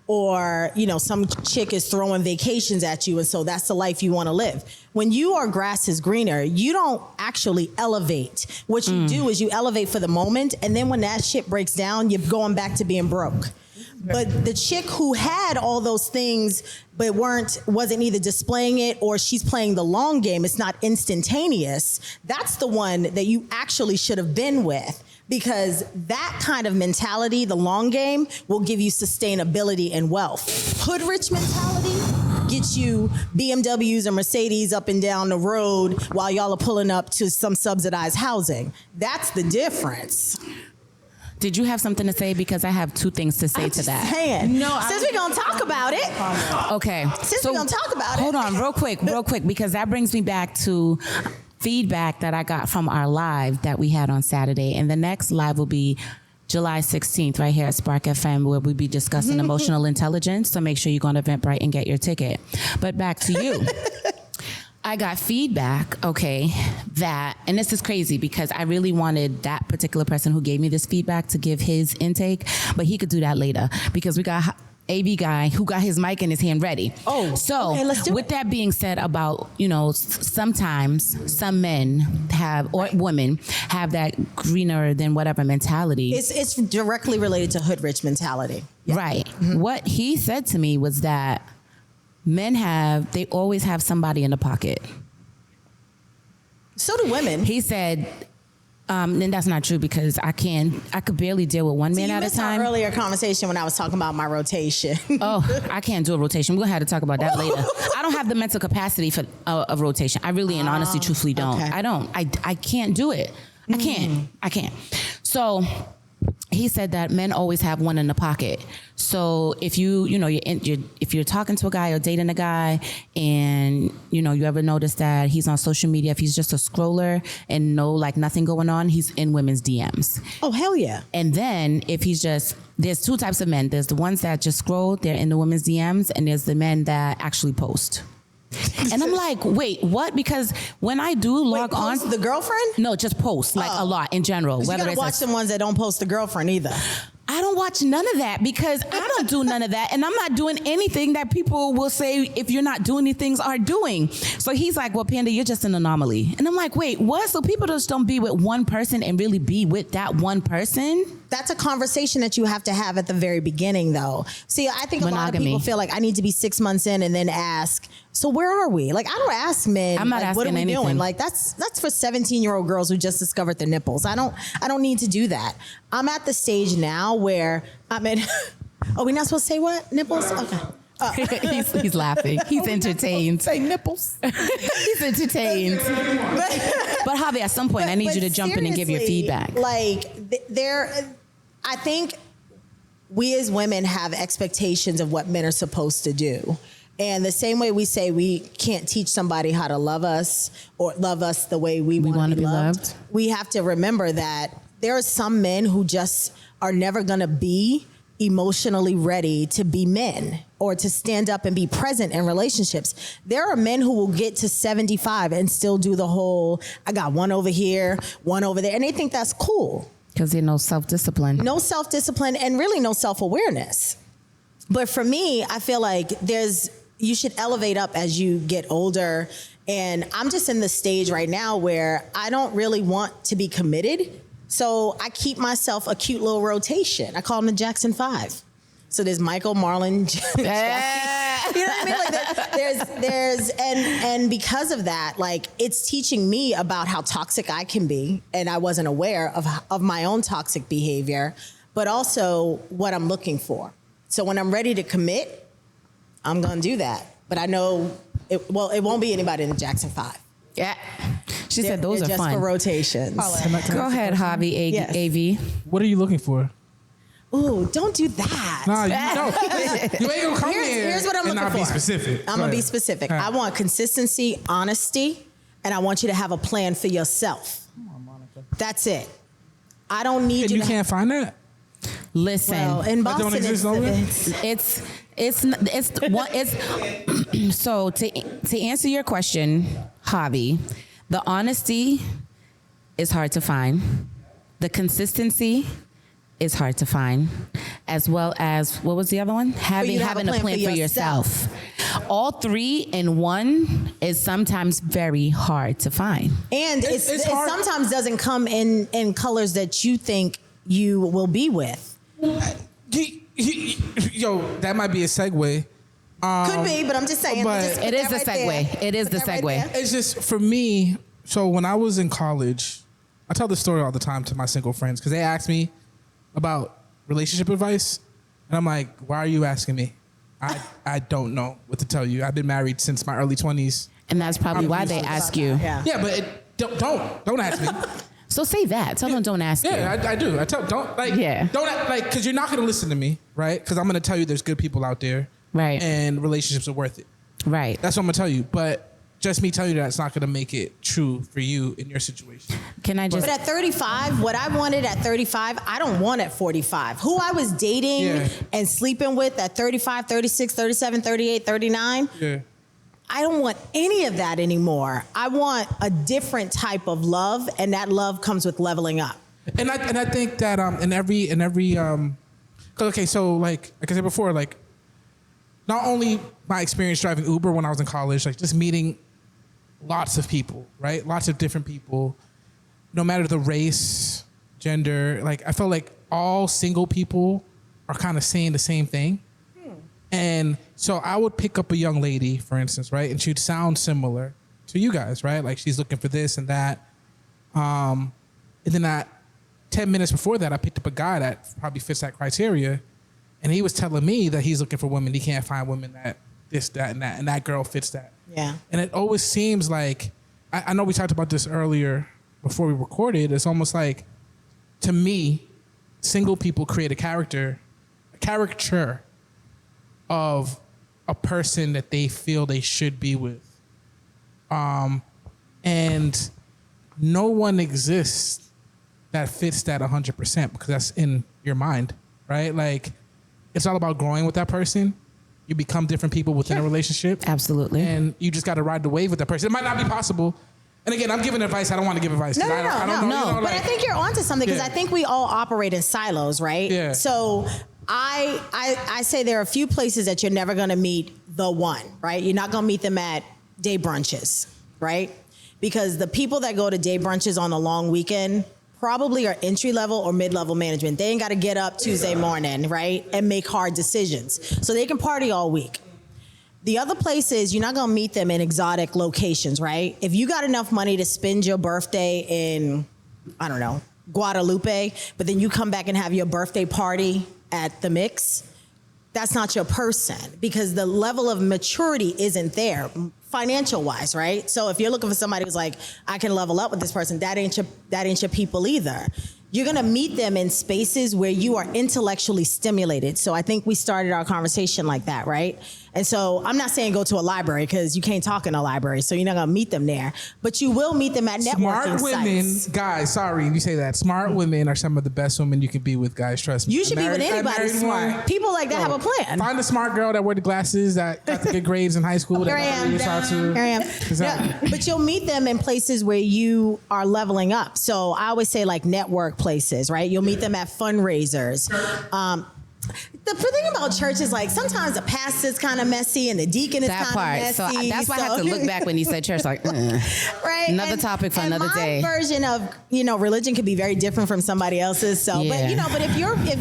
or, you know, some chick is throwing vacations at you, and so that's the life you want to live. When you are grass is greener, you don't actually elevate. What you do is you elevate for the moment, and then when that shit breaks down, you're going back to being broke. But the chick who had all those things but wasn't either displaying it or she's playing the long game, it's not instantaneous, that's the one that you actually should have been with. Because that kind of mentality, the long game, will give you sustainability and wealth. Hood rich mentality gets you BMWs and Mercedes up and down the road while y'all are pulling up to some subsidized housing. That's the difference. Did you have something to say? Because I have two things to say to that. Saying. No, since we're going to talk about it. Okay. Since we're going to talk about it. Hold on, real quick, because that brings me back to feedback that I got from our live that we had on Saturday. And the next live will be July 16th right here at Spark FM, where we'll be discussing emotional intelligence. So make sure you go on Eventbrite and get your ticket. But back to you. I got feedback, okay, that, and this is crazy because I really wanted that particular person who gave me this feedback to give his intake, but he could do that later because we got AV guy who got his mic in his hand ready. Oh, so okay, let's do with it. that being said about, you know, sometimes some men have, or women have that greener than whatever mentality. It's directly related to hood rich mentality. Yeah. Right. What he said to me was that men they always have somebody in the pocket. So do women. He said, and that's not true because I could barely deal with one man at a time. Our earlier conversation when I was talking about my rotation. Oh, I can't do a rotation. We're going to have to talk about that later. I don't have the mental capacity for a rotation. I really and honestly, truthfully don't. Okay. I don't. I can't do it. I can't. So he said that men always have one in the pocket. So if if you're talking to a guy or dating a guy, and you ever notice that he's on social media, if he's just a scroller and nothing going on, he's in women's DMs. Oh hell yeah! And then if there's two types of men. There's the ones that just scroll, they're in the women's DMs, and there's the men that actually post. And I'm like, wait, what? Because when I do log on, the girlfriend? no, just post a lot in general. You gotta watch the ones that don't post the girlfriend either. I don't watch none of that because I don't do none of that, and I'm not doing anything that people will say if you're not doing these things are doing. So he's like, well, Panda, you're just an anomaly. And I'm like, wait, what? So people just don't be with one person and really be with that one person? That's a conversation that you have to have at the very beginning, though. See, I think a lot of people feel like I need to be 6 months in and then ask, so where are we? Like, I don't ask men, I'm not asking what are we anything. doing? Like, that's for 17-year-old girls who just discovered their nipples. I don't need to do that. I'm at the stage now where I'm in, are we not supposed to say what? Nipples? Okay. He's laughing. He's entertained. Say nipples. He's entertained. But Javi, at some point, I need you to jump in and give your feedback. Like, I think we as women have expectations of what men are supposed to do. And the same way we say we can't teach somebody how to love us or love us the way we want to be loved, we have to remember that there are some men who just are never going to be emotionally ready to be men or to stand up and be present in relationships. There are men who will get to 75 and still do the whole, I got one over here, one over there. And they think that's cool. Because there's no self-discipline. No self-discipline and really no self-awareness. But for me, I feel like you should elevate up as you get older. And I'm just in the stage right now where I don't really want to be committed. So I keep myself a cute little rotation. I call them the Jackson 5. So there's Michael, Marlon, Jackie. You know what I mean? Like there's and because of that, like it's teaching me about how toxic I can be, and I wasn't aware of my own toxic behavior, but also what I'm looking for. So when I'm ready to commit, I'm gonna do that. But I know it won't be anybody in the Jackson 5. Yeah. She said those are just fun. for rotations. Go ahead, Javi, Yes. AV. What are you looking for? Ooh, don't do that. Nah, you ain't gonna come here. Here's what I'm and looking not for. be specific. I'm gonna be specific. All right. I want consistency, honesty, and I want you to have a plan for yourself. Come on, Monica. That's it. I don't need And you you to can't find that? Listen. Well, in That don't Boston, exist over there? So to answer your question, Javi, the honesty is hard to find. The consistency is hard to find, as well as what was the other one? Having a plan for yourself. All three in one is sometimes very hard to find. And it sometimes doesn't come in colors that you think you will be with. Yo, that might be a segue. Could be, but I'm just saying. But It is the segue. It is the segue. It's just for me. So when I was in college, I tell this story all the time to my single friends because they ask me about relationship advice, and I'm like, "Why are you asking me? I don't know what to tell you. I've been married since my early 20s." And that's probably why they ask you. Yeah, but don't ask me. So say that. Tell them don't ask you. Yeah, I do. I tell don't because you're not gonna listen to me, right? Because I'm gonna tell you there's good people out there, Right. And relationships are worth it. Right. That's what I'm gonna tell you. But just me telling you that's not gonna make it true for you in your situation. Can I just? But at 35, what I wanted at 35, I don't want at 45. Who I was dating and sleeping with at 35, 36, 37, 38, 39. Yeah. I don't want any of that anymore. I want a different type of love, and that love comes with leveling up. And I think that in every okay, so like I said before, like not only my experience driving Uber when I was in college, like just meeting lots of people, right? Lots of different people, no matter the race, gender. Like I felt like all single people are kind of saying the same thing. And so I would pick up a young lady, for instance, right? And she'd sound similar to you guys, right? Like she's looking for this and that. And then 10 minutes before that, I picked up a guy that probably fits that criteria. And he was telling me that he's looking for women. He can't find women that this, that, and that. And that girl fits that. Yeah. And it always seems like, I know we talked about this earlier before we recorded. It's almost like, to me, single people create a caricature of a person that they feel they should be with. And no one exists that fits that 100% because that's in your mind, right? Like, it's all about growing with that person. You become different people within a relationship. Absolutely. And you just got to ride the wave with that person. It might not be possible. And again, I'm giving advice. I don't want to give advice. No. I don't know. But I think you're onto something because I think we all operate in silos, right? Yeah. So I say there are a few places that you're never going to meet the one, right? You're not going to meet them at day brunches, right? Because the people that go to day brunches on a long weekend probably are entry level or mid-level management. They ain't got to get up Tuesday morning, right? And make hard decisions. So they can party all week. The other place is you're not going to meet them in exotic locations, right? If you got enough money to spend your birthday in, I don't know, Guadalupe, but then you come back and have your birthday party at the Mix, that's not your person because the level of maturity isn't there financial wise, right? So if you're looking for somebody who's like, I can level up with this person, that ain't your people either. You're gonna meet them in spaces where you are intellectually stimulated. So I think we started our conversation like that, right? And so I'm not saying go to a library because you can't talk in a library, so you're not gonna meet them there. But you will meet them at networking Smart women, sites. guys, sorry, you say that. Smart women are some of the best women you can be with, guys, trust me. You should be with anybody smart. People like that have a plan. Find a smart girl that wear the glasses, that got the good grades in high school. Here I am. Here I am. Yeah, but you'll meet them in places where you are leveling up. So I always say like network places, right? You'll meet them at fundraisers. The thing about church is like sometimes the pastor's kind of messy and the deacon is kind of messy. So that's why I had to look back when you said church, like, right? Another topic for another day. My version of, religion could be very different from somebody else's. So, Yeah. but if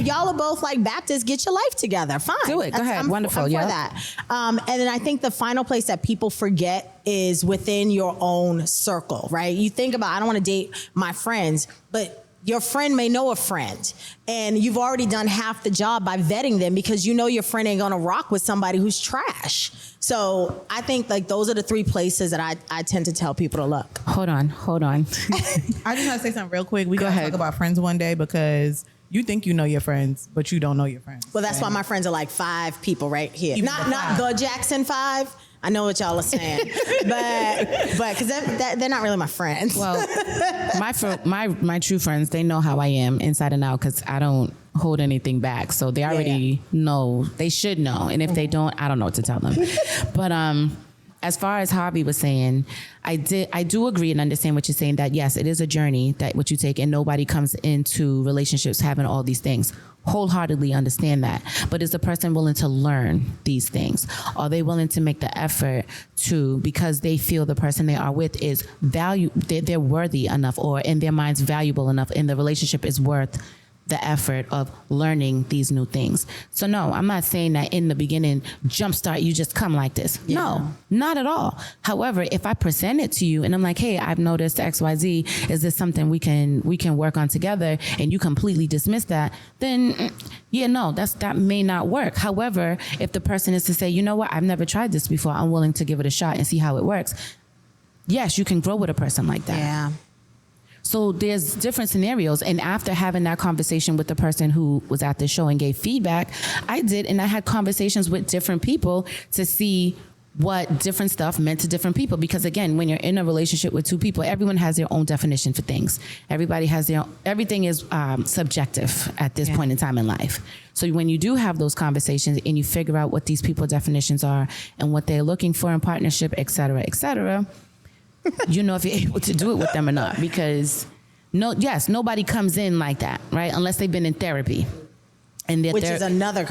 y'all are both like Baptists, get your life together. Fine. Do it. Go ahead. Wonderful. I'm for that. And then I think the final place that people forget is within your own circle, right? You think about, I don't want to date my friends, but your friend may know a friend and you've already done half the job by vetting them because you know your friend ain't gonna rock with somebody who's trash. So I think like those are the three places that I tend to tell people to look. Hold on. I just want to say something real quick. We Go gotta ahead. talk about friends one day because you think you know your friends, but you don't know your friends. Well, that's why my friends are like 5 people right here. Even Not the Jackson 5. I know what y'all are saying, but because they're not really my friends. Well, my true friends, they know how I am inside and out because I don't hold anything back. So they already know. They should know, and if they don't, I don't know what to tell them. But as far as Harvey was saying, I do agree and understand what you're saying, that yes, it is a journey that what you take, and nobody comes into relationships having all these things. Wholeheartedly understand that. But is the person willing to learn these things? Are they willing to make the effort to, because they feel the person they are with is they're worthy enough, or in their minds valuable enough, and the relationship is worth the effort of learning these new things. So no, I'm not saying that in the beginning, jumpstart, you just come like this. Yeah. No, not at all. However, if I present it to you and I'm like, hey, I've noticed XYZ, is this something we can work on together, and you completely dismiss that, then yeah, no, that may not work. However, if the person is to say, you know what, I've never tried this before, I'm willing to give it a shot and see how it works. Yes, you can grow with a person like that. Yeah. So there's different scenarios. And after having that conversation with the person who was at the show and gave feedback, I had conversations with different people to see what different stuff meant to different people. Because again, when you're in a relationship with two people, everyone has their own definition for things. Everybody has everything is subjective at this point in time in life. So when you do have those conversations and you figure out what these people's definitions are and what they're looking for in partnership, et cetera, you know if you're able to do it with them or not. Because nobody comes in like that, right? Unless they've been in therapy. Which is another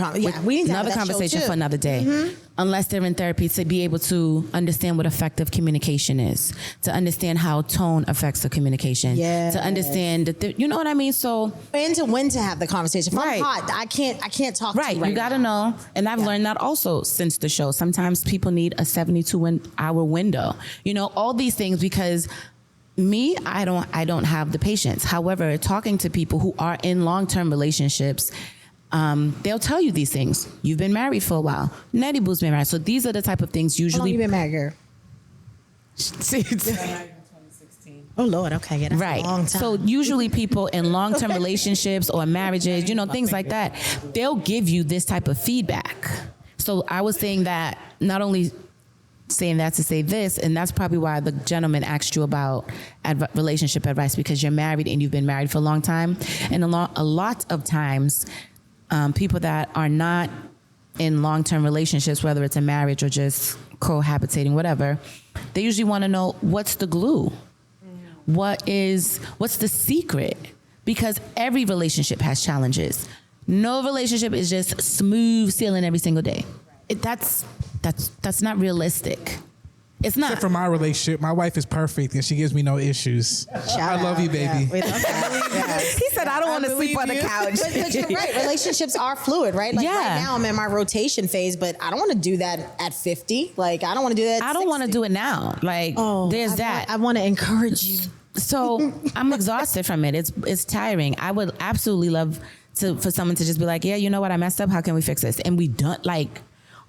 we need to another have that conversation show too. for another day. Mm-hmm. Unless they're in therapy, to be able to understand what effective communication is, to understand how tone affects the communication, to understand that you know what I mean. So and to when to have the conversation. If right. I'm hot, I can't talk. Right, to you, you got to know, and I've learned that also since the show. Sometimes people need a 72-hour window. You know, all these things because. Me, I don't have the patience. However, talking to people who are in long-term relationships, they'll tell you these things. You've been married for a while. Neddie Boo's been married. So these are the type of things usually. How long you been married, girl? Oh Lord, okay, yeah, that's right. a long time. So usually people in long-term relationships or marriages, you know, things like that, they'll give you this type of feedback. So I was saying that not only saying that to say this, and that's probably why the gentleman asked you about relationship advice, because you're married and you've been married for a long time. And a lot of times, people that are not in long-term relationships, whether it's a marriage or just cohabitating, whatever, they usually want to know what's the glue, what's the secret, because every relationship has challenges. No relationship is just smooth sailing every single day. That's not realistic. It's not. Except for my relationship, my wife is perfect and she gives me no issues. I love you, baby. We love that. He said, I don't want to sleep on the couch. But you're right. Relationships are fluid, right? Like right now I'm in my rotation phase, but I don't want to do that at 50. Like I don't want to do that at 60. I don't want to do it now. Like there's that. I want to encourage you. So I'm exhausted from it. It's tiring. I would absolutely love for someone to just be like, yeah, you know what? I messed up. How can we fix this? And we don't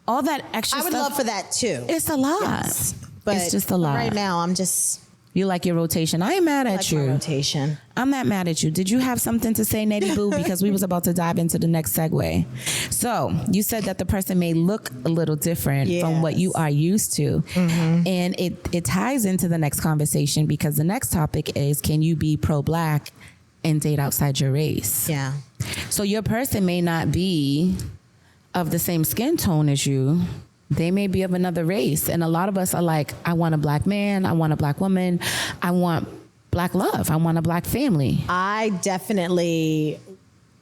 all that extra stuff. I would love for that too. It's a lot. Yes, but it's just a lot. Right now, I'm just. You like your rotation. I ain't mad at you. My rotation. I'm not mad at you. Did you have something to say, Neddie Boo? Because we was about to dive into the next segue. So you said that the person may look a little different from what you are used to. Mm-hmm. And it ties into the next conversation, because the next topic is, can you be pro-Black and date outside your race? Yeah. So your person may not be of the same skin tone as you. They may be of another race. And a lot of us are like, I want a Black man, I want a Black woman, I want Black love, I want a Black family. I definitely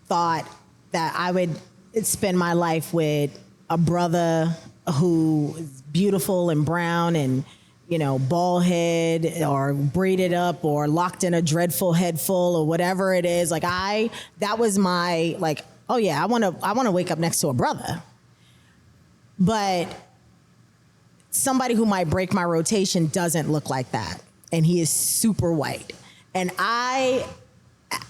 thought that I would spend my life with a brother who is beautiful and brown and, you know, bald head or braided up or locked in a dreadful head full or whatever it is. Like that was my oh yeah, I want to wake up next to a brother. But somebody who might break my rotation doesn't look like that. And he is super white. And I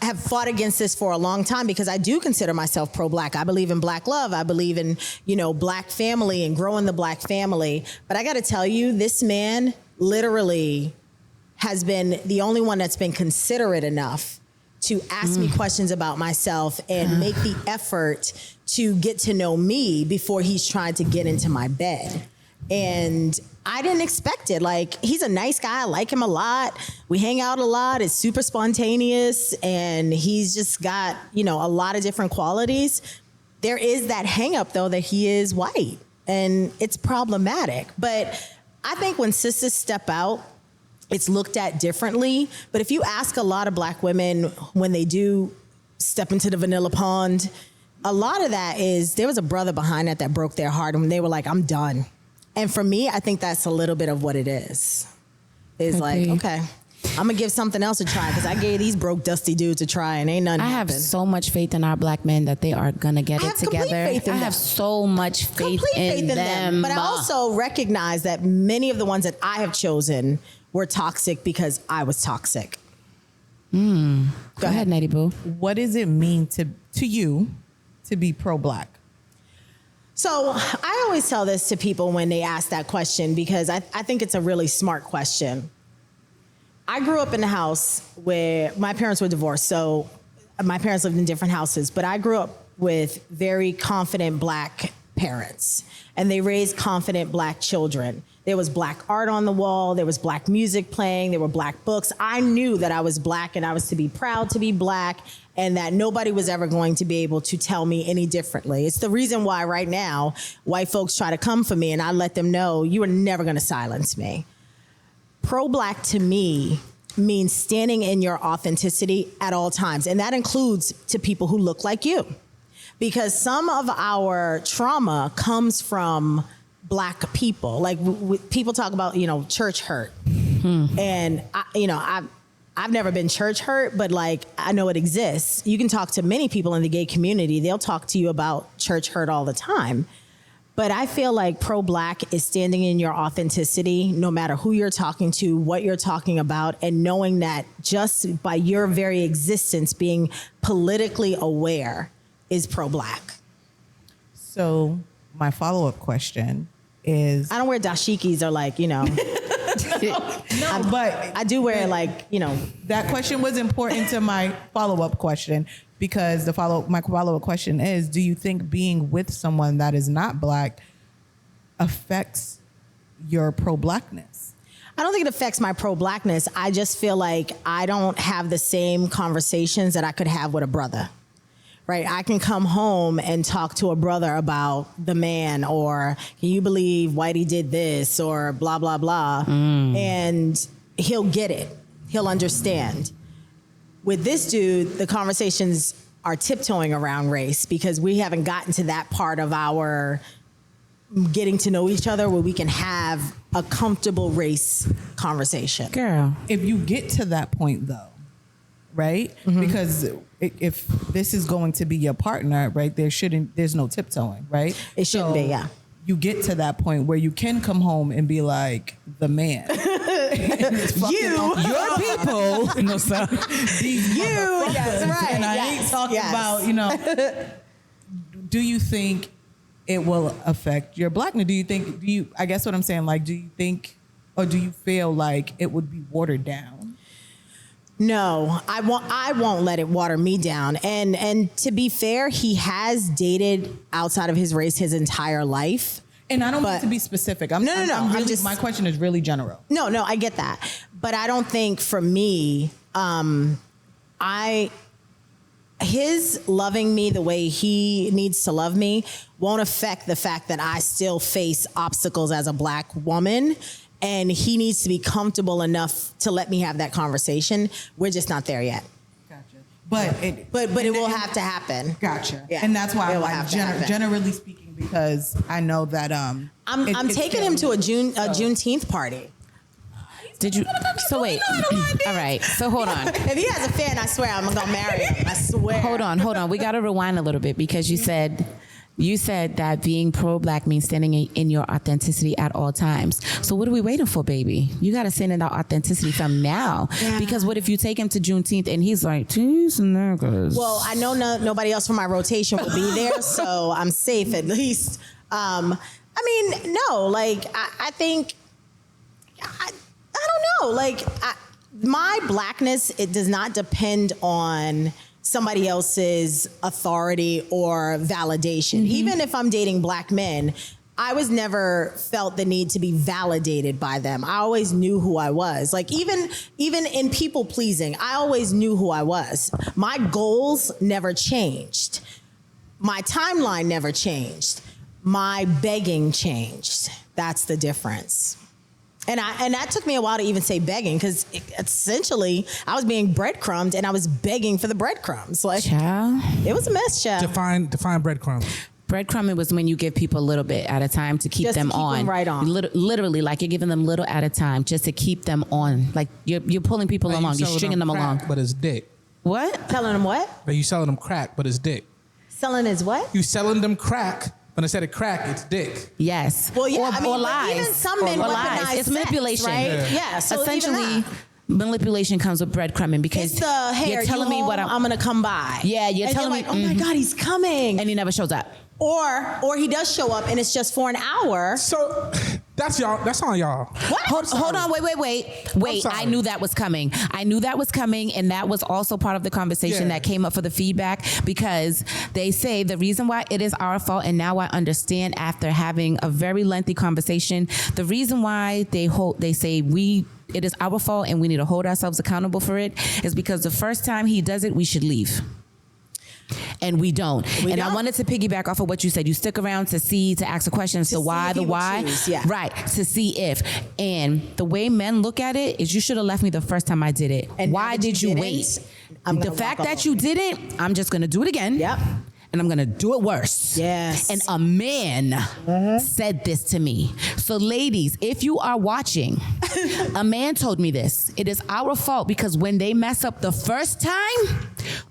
have fought against this for a long time because I do consider myself pro-Black. I believe in Black love. I believe in, Black family and growing the Black family. But I got to tell you, this man literally has been the only one that's been considerate enough to ask me questions about myself and make the effort to get to know me before he's trying to get into my bed. And I didn't expect it. Like, he's a nice guy. I like him a lot. We hang out a lot. It's super spontaneous. And he's just got, a lot of different qualities. There is that hang up, though, that he is white. And it's problematic. But I think when sisters step out, it's looked at differently. But if you ask a lot of Black women when they do step into the vanilla pond, a lot of that is there was a brother behind that broke their heart and they were like, I'm done. And for me, I think that's a little bit of what it is. It's like, okay, I'm gonna give something else a try because I gave these broke, dusty dudes a try and ain't nothing I have happened. so much faith in our Black men that they are gonna get it together. I have so much faith in them. But I also recognize that many of the ones that I have chosen were toxic because I was toxic. Go ahead, Neddie Boo. What does it mean to you to be pro-Black? So I always tell this to people when they ask that question because I think it's a really smart question. I grew up in a house where my parents were divorced, so my parents lived in different houses, but I grew up with very confident Black parents, and they raised confident Black children. There was Black art on the wall, there was Black music playing, there were Black books. I knew that I was Black and I was to be proud to be Black and that nobody was ever going to be able to tell me any differently. It's the reason why right now white folks try to come for me and I let them know you are never gonna silence me. Pro-Black to me means standing in your authenticity at all times. And that includes to people who look like you. Because some of our trauma comes from Black people. Like people talk about, church hurt. And I've never been church hurt, but like I know it exists. You can talk to many people in the gay community. They'll talk to you about church hurt all the time. But I feel like pro-Black is standing in your authenticity, no matter who you're talking to, what you're talking about, and knowing that just by your very existence being politically aware is pro-Black. So my follow-up question is... I don't wear dashikis or No, but I do wear That question was important to my follow-up question because my follow-up question is, do you think being with someone that is not Black affects your pro-Blackness? I don't think it affects my pro-Blackness. I just feel like I don't have the same conversations that I could have with a brother. Right, I can come home and talk to a brother about the man, or can you believe Whitey did this, or blah, blah, blah. And he'll get it. He'll understand. With this dude, the conversations are tiptoeing around race because we haven't gotten to that part of our getting to know each other where we can have a comfortable race conversation. Girl. If you get to that point, though, right? Because if this is going to be your partner, right, there's no tiptoeing, right? It shouldn't be, yeah. You get to that point where you can come home and be like the man. Your people. No, sorry. Yes, right. And I ain't talking about, do you think it will affect your Blackness? I guess what I'm saying, like, do you think, or do you feel like it would be watered down? No, I won't let it water me down. And to be fair, he has dated outside of his race his entire life. And I don't want to be specific. No. My question is really general. No, I get that. But I don't think for me, his loving me the way he needs to love me won't affect the fact that I still face obstacles as a Black woman. And he needs to be comfortable enough to let me have that conversation. We're just not there yet. Gotcha. But it will have to happen. Gotcha. Yeah. And that's why It I'm will like, have to happen. generally speaking, because I know that I'm taking him to a Juneteenth party. Did you? So wait. All right. So hold on. If he has a fan, I swear I'm gonna marry him. I swear. Hold on. We got to rewind a little bit because you said that being pro-Black means standing in your authenticity at all times. So what are we waiting for, baby? You got to stand in our authenticity from now. Yeah. Because what if you take him to Juneteenth and he's like, these niggas. Well, I know nobody else from my rotation will be there, so I'm safe at least. I think, I don't know. Like, my Blackness, it does not depend on somebody else's authority or validation. Even if I'm dating Black men, I was never felt the need to be validated by them. I always knew who I was. Like even in people pleasing, I always knew who I was. My goals never changed. My timeline never changed. My begging changed. That's the difference. And that took me a while to even say begging, because essentially I was being breadcrumbed and I was begging for the breadcrumbs. Like, Child. it was a mess, child. Define breadcrumbs. Breadcrumbing was when you give people a little bit at a time to keep Just to them keep on. them right on. Literally, like you're giving them little at a time just to keep them on. Like you're pulling people Like along. You're selling stringing them crack, along. but it's dick. What? Telling them what? Like you selling them crack, but it's dick. Selling is what? You selling them crack, but instead of crack, it's dick. Yes. Well, yeah, or, I mean, or but lies. even some men or weaponize lies. It's sex, manipulation. right? Yeah. So even essentially, that. manipulation comes with breadcrumbing because It's the, hey, you're are telling you me home? what I'm gonna come by. Yeah, you're and telling you're like, me, oh my God, he's coming. and he never shows up. Or he does show up and it's just for an hour. So that's y'all. That's on y'all. What? Hold on, wait. sorry. I knew that was coming. And that was also part of the conversation Yeah. that came up for the feedback, because they say the reason why it is our fault, and now I understand after having a very lengthy conversation, the reason why they say it is our fault and we need to hold ourselves accountable for it is because the first time he does it, we should leave. And we don't. I wanted to piggyback off of what you said. You stick around to ask a question. So why the why? Yeah. Right. To see if. And the way men look at it is you should have left me the first time I did it. And why did you wait? The fact that you didn't, I'm just going to do it again. Yep. And I'm going to do it worse. Yes. And a man said this to me. So ladies, if you are watching, a man told me this. It is our fault because when they mess up the first time,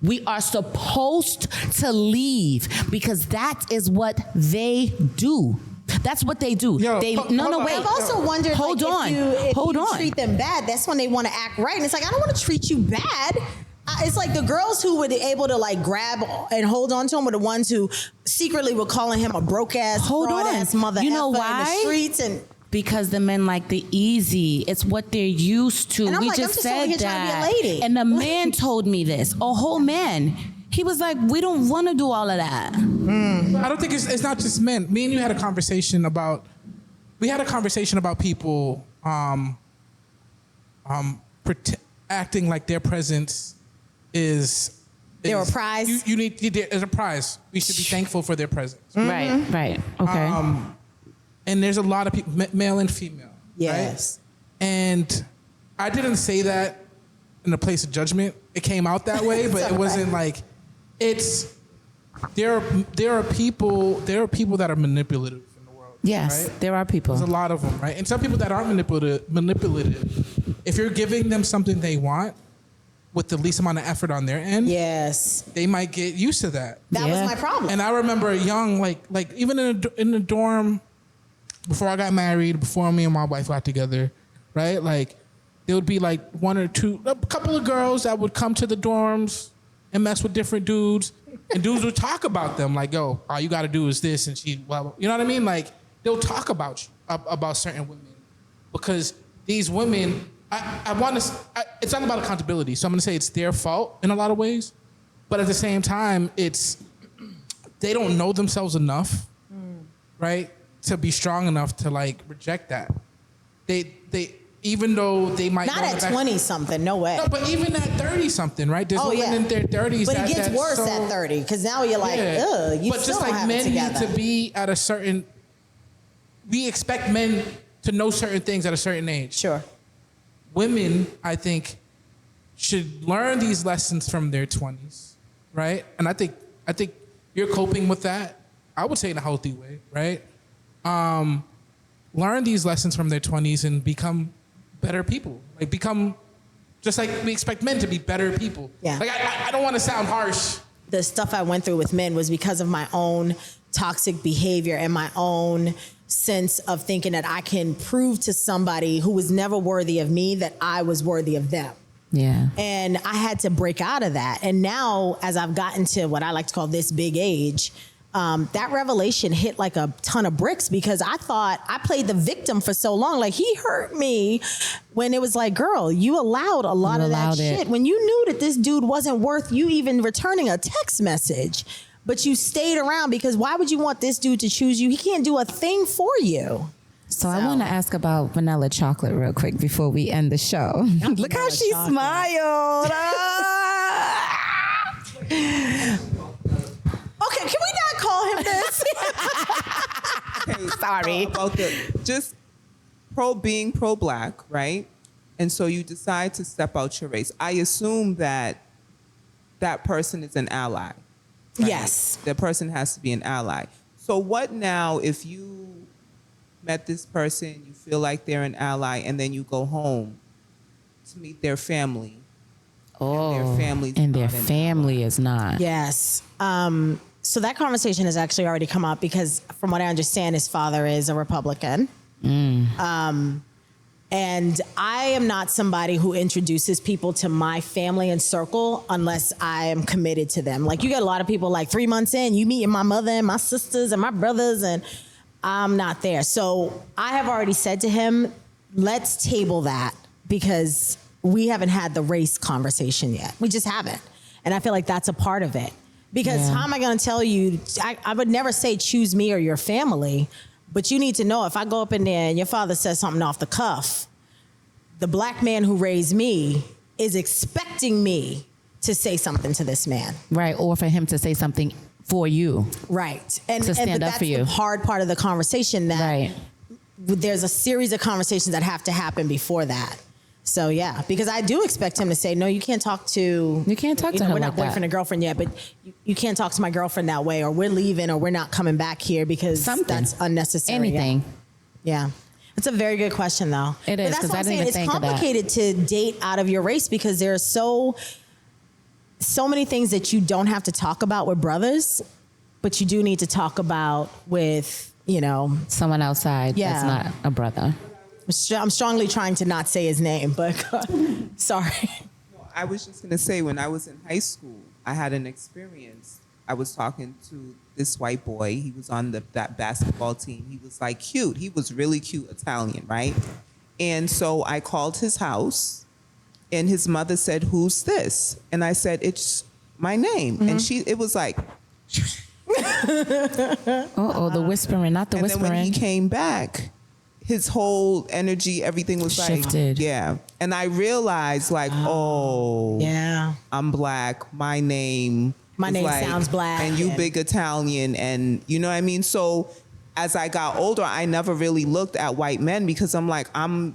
we are supposed to leave because that is what they do. That's what they do. Yo, Wait. I've also wondered, Hold on. if Hold you on. treat them bad, that's when they want to act right. And it's like, I don't want to treat you bad. It's like the girls who were able to like grab and hold on to him were the ones who secretly were calling him a broke ass, fraud ass mother. You know effer why? In the streets and. Because the men like the easy. It's what they're used to. And I'm we like, I'm just just over said here trying to be a that. lady. And the man told me this. A whole man. He was like, we don't want to do all of that. I don't think it's not just men. Me and you had a conversation about. We had a conversation about people acting like their presence is. They're a prize? You need as a prize. We should be thankful for their presence. Right. Okay. And there's a lot of people, male and female. Yes. Right? And I didn't say that in a place of judgment. It came out that way, but it wasn't like it's. There are people that are manipulative in the world. Yes, right? there are people. There's a lot of them, right? And some people that aren't manipulative. If you're giving them something they want with the least amount of effort on their end, Yes. they might get used to that. That Yeah. was my problem. And I remember young, like even in the dorm, before I got married, before me and my wife got together, right? Like there would be like a couple of girls that would come to the dorms and mess with different dudes, and dudes would talk about them like, "Yo, all you got to do is this," and she, well, you know what I mean? Like they'll talk about certain women because these women. I want to. It's not about accountability, so I'm going to say it's their fault in a lot of ways, but at the same time, they don't know themselves enough, right, to be strong enough to like reject that. They even though they might Not at 20 something, no way. No, but even at 30 something, right? There's women in their 30s. But it gets worse at 30 because now you're like, ugh, you but still just don't like have it men together. need to be at a certain. We expect men to know certain things at a certain age. Sure. Women, I think, should learn these lessons from their 20s, right? And I think you're coping with that. I would say in a healthy way, right? Learn these lessons from their 20s and become better people. Like become just like we expect men to be better people. Yeah. Like I don't want to sound harsh. The stuff I went through with men was because of my own toxic behavior and my own sense of thinking that I can prove to somebody who was never worthy of me that I was worthy of them. Yeah. And I had to break out of that. And now, as I've gotten to what I like to call this big age, that revelation hit like a ton of bricks because I thought I played the victim for so long. Like he hurt me when it was like, girl, you allowed a lot of that shit. When you knew that this dude wasn't worth you even returning a text message, but you stayed around because why would you want this dude to choose you? He can't do a thing for you. So I want to ask about vanilla chocolate real quick before we end the show. Look how she smiled. Okay, can we not call him this? Sorry. About just being pro-black, right? And so you decide to step out your race. I assume that that person is an ally. Right? Yes. The person has to be an ally. So what now if you met this person, you feel like they're an ally, and then you go home to meet their family? Oh, and their family is not. Yes. So that conversation has actually already come up because from what I understand, his father is a Republican. And I am not somebody who introduces people to my family and circle unless I am committed to them. Like you get a lot of people like 3 months in, you meeting my mother and my sisters and my brothers, and I'm not there. So I have already said to him, let's table that because we haven't had the race conversation yet. We just haven't. And I feel like that's a part of it. Because how am I going to tell you, I would never say choose me or your family, but you need to know if I go up in there and your father says something off the cuff, the black man who raised me is expecting me to say something to this man. Right, or for him to say something for you. Right. And to stand up for you. That's the hard part of the conversation that Right. there's a series of conversations that have to happen before that. So yeah, because I do expect him to say, no, you can't talk to. You can't talk to her we're not like that. boyfriend and girlfriend yet, but you can't talk to my girlfriend that way, or we're leaving, or we're not coming back here because Something. that's unnecessary. Anything. Yeah. It's a very good question though. It is, But that's 'cause what I I'm didn't even saying. think of It's that. complicated to date out of your race because there are so many things that you don't have to talk about with brothers, but you do need to talk about with, Someone outside that's Yeah. not a brother. I'm strongly trying to not say his name, but sorry. I was just going to say, when I was in high school, I had an experience. I was talking to this white boy. He was on that basketball team. He was like cute. He was really cute Italian, right? And so I called his house, and his mother said, "Who's this?" And I said, "It's my name." Mm-hmm. And it was like, The whispering, not the and then whispering. when he came back, his whole energy, everything was Shifted. like, yeah. And I realized like, Yeah. I'm black. My name is name sounds black, and you and- big Italian, and you know what I mean. So as I got older, I never really looked at white men because I'm like,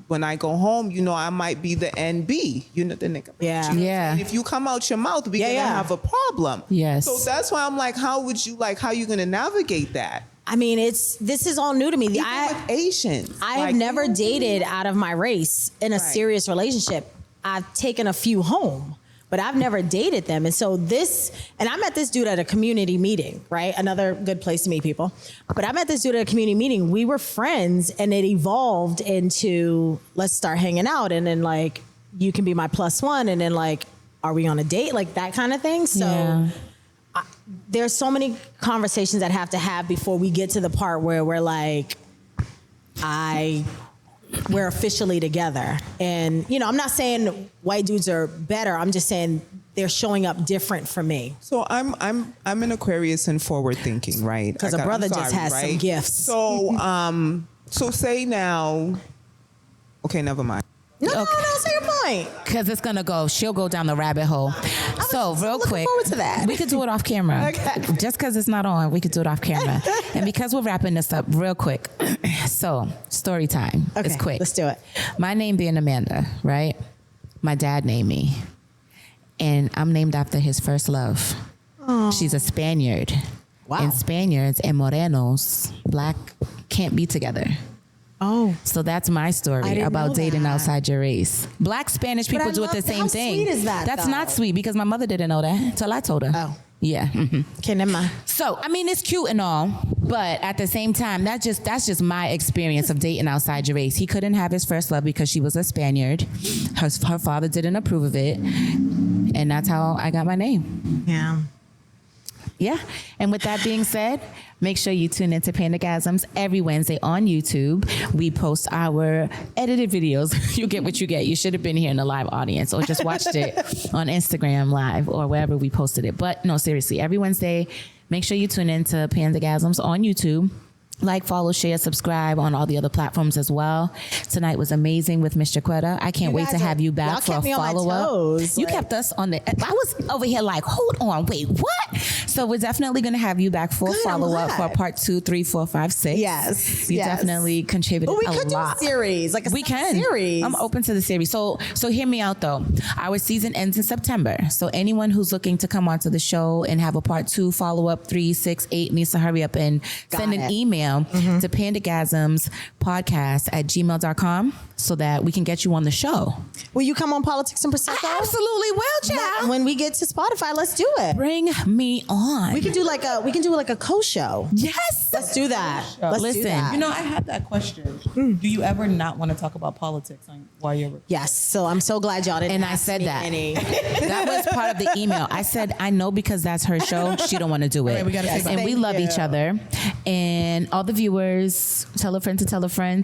when I go home, I might be the NB, the nigga. Yeah. Yeah. And if you come out your mouth, we're gonna have a problem. Yes. So that's why I'm like, how are you gonna navigate that? I mean, this is all new to me. Even with Asians, I have never dated out of my race in a serious relationship. I've taken a few home, but I've never dated them. And so and I met this dude at a community meeting, right? Another good place to meet people. But I met this dude at a community meeting. We were friends, and it evolved into, let's start hanging out. And then like, you can be my plus one. And then like, are we on a date? Like that kind of thing. So Yeah. there's so many conversations that have to have before we get to the part where we're like, we're officially together. And, I'm not saying white dudes are better. I'm just saying they're showing up different for me. So I'm an Aquarius and forward thinking, right? Because a brother just has some gifts. So so say now, okay, never mind. No, say your point. Because it's going to go, she'll go down the rabbit hole. So real looking quick, forward to that. we could do it off camera. Okay. Just because it's not on, we could do it off camera. And because we're wrapping this up real quick, so story time. Okay, It's quick. let's do it. My name being Amanda, right? My dad named me. And I'm named after his first love. She's a Spaniard. Wow. And Spaniards and Morenos, black, can't be together. Oh. So that's my I story didn't about know dating that. outside your race. Black Spanish people I do it the love that. same How thing. sweet is that, That's though? not sweet because my mother didn't know that until I told her. Oh. Yeah. Mhm. Okay, never mind. So I mean, it's cute and all, but at the same time, that's just my experience of dating outside your race. He couldn't have his first love because she was a Spaniard. Her father didn't approve of it, and that's how I got my name. Yeah. Yeah. And with that being said, make sure you tune into Pandagasms every Wednesday on YouTube. We post our edited videos. You get what you get. You should have been here in the live audience or just watched it on Instagram live or wherever we posted it. But no, seriously, every Wednesday, make sure you tune into Pandagasms on YouTube. Like, follow, share, subscribe on all the other platforms as well. Tonight was amazing with Miss Jacquetta. I can't You wait guys to have you y'all back for a kept me on my follow-up. toes, You like- kept us on the... I was over here like, hold on, wait, what? So we're definitely going to have you back for a Good, I'm follow-up for glad. part 2, 3, 4, 5, 6. Yes, You yes. definitely contributed But we a could lot. do a series, like a We can. series. I'm open to the series. So hear me out though. Our season ends in September. So anyone who's looking to come onto the show and have a part 2, follow-up 3, 6, 8 needs to hurry up and send an it. email to pandagasmspodcast@gmail.com so that we can get you on the show. Will you come on Politics and Prosecco? I absolutely will, child. When we get to Spotify, let's do it. Bring me on. We can do like a co-show. Yes. Let's do that. Let's Listen, do that. You know, I had that question. Do you ever not want to talk about politics while you're recording? Yes. So I'm so glad y'all didn't. And I ask said me that. any. That was part of the email. I said, I know because that's her show. She don't want to do it. right, we gotta take and that. we Thank love you. each other. And all the viewers, tell a friend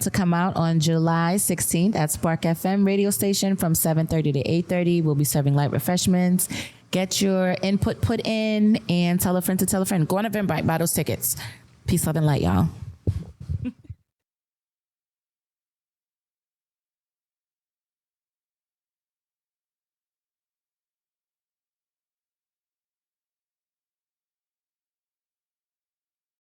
to come out on July 16th at Spark FM radio station from 7:30 to 8:30. We'll be serving light refreshments. Get your input put in and tell a friend to tell a friend. Go on Eventbrite, buy those tickets. Peace, love, and light, y'all.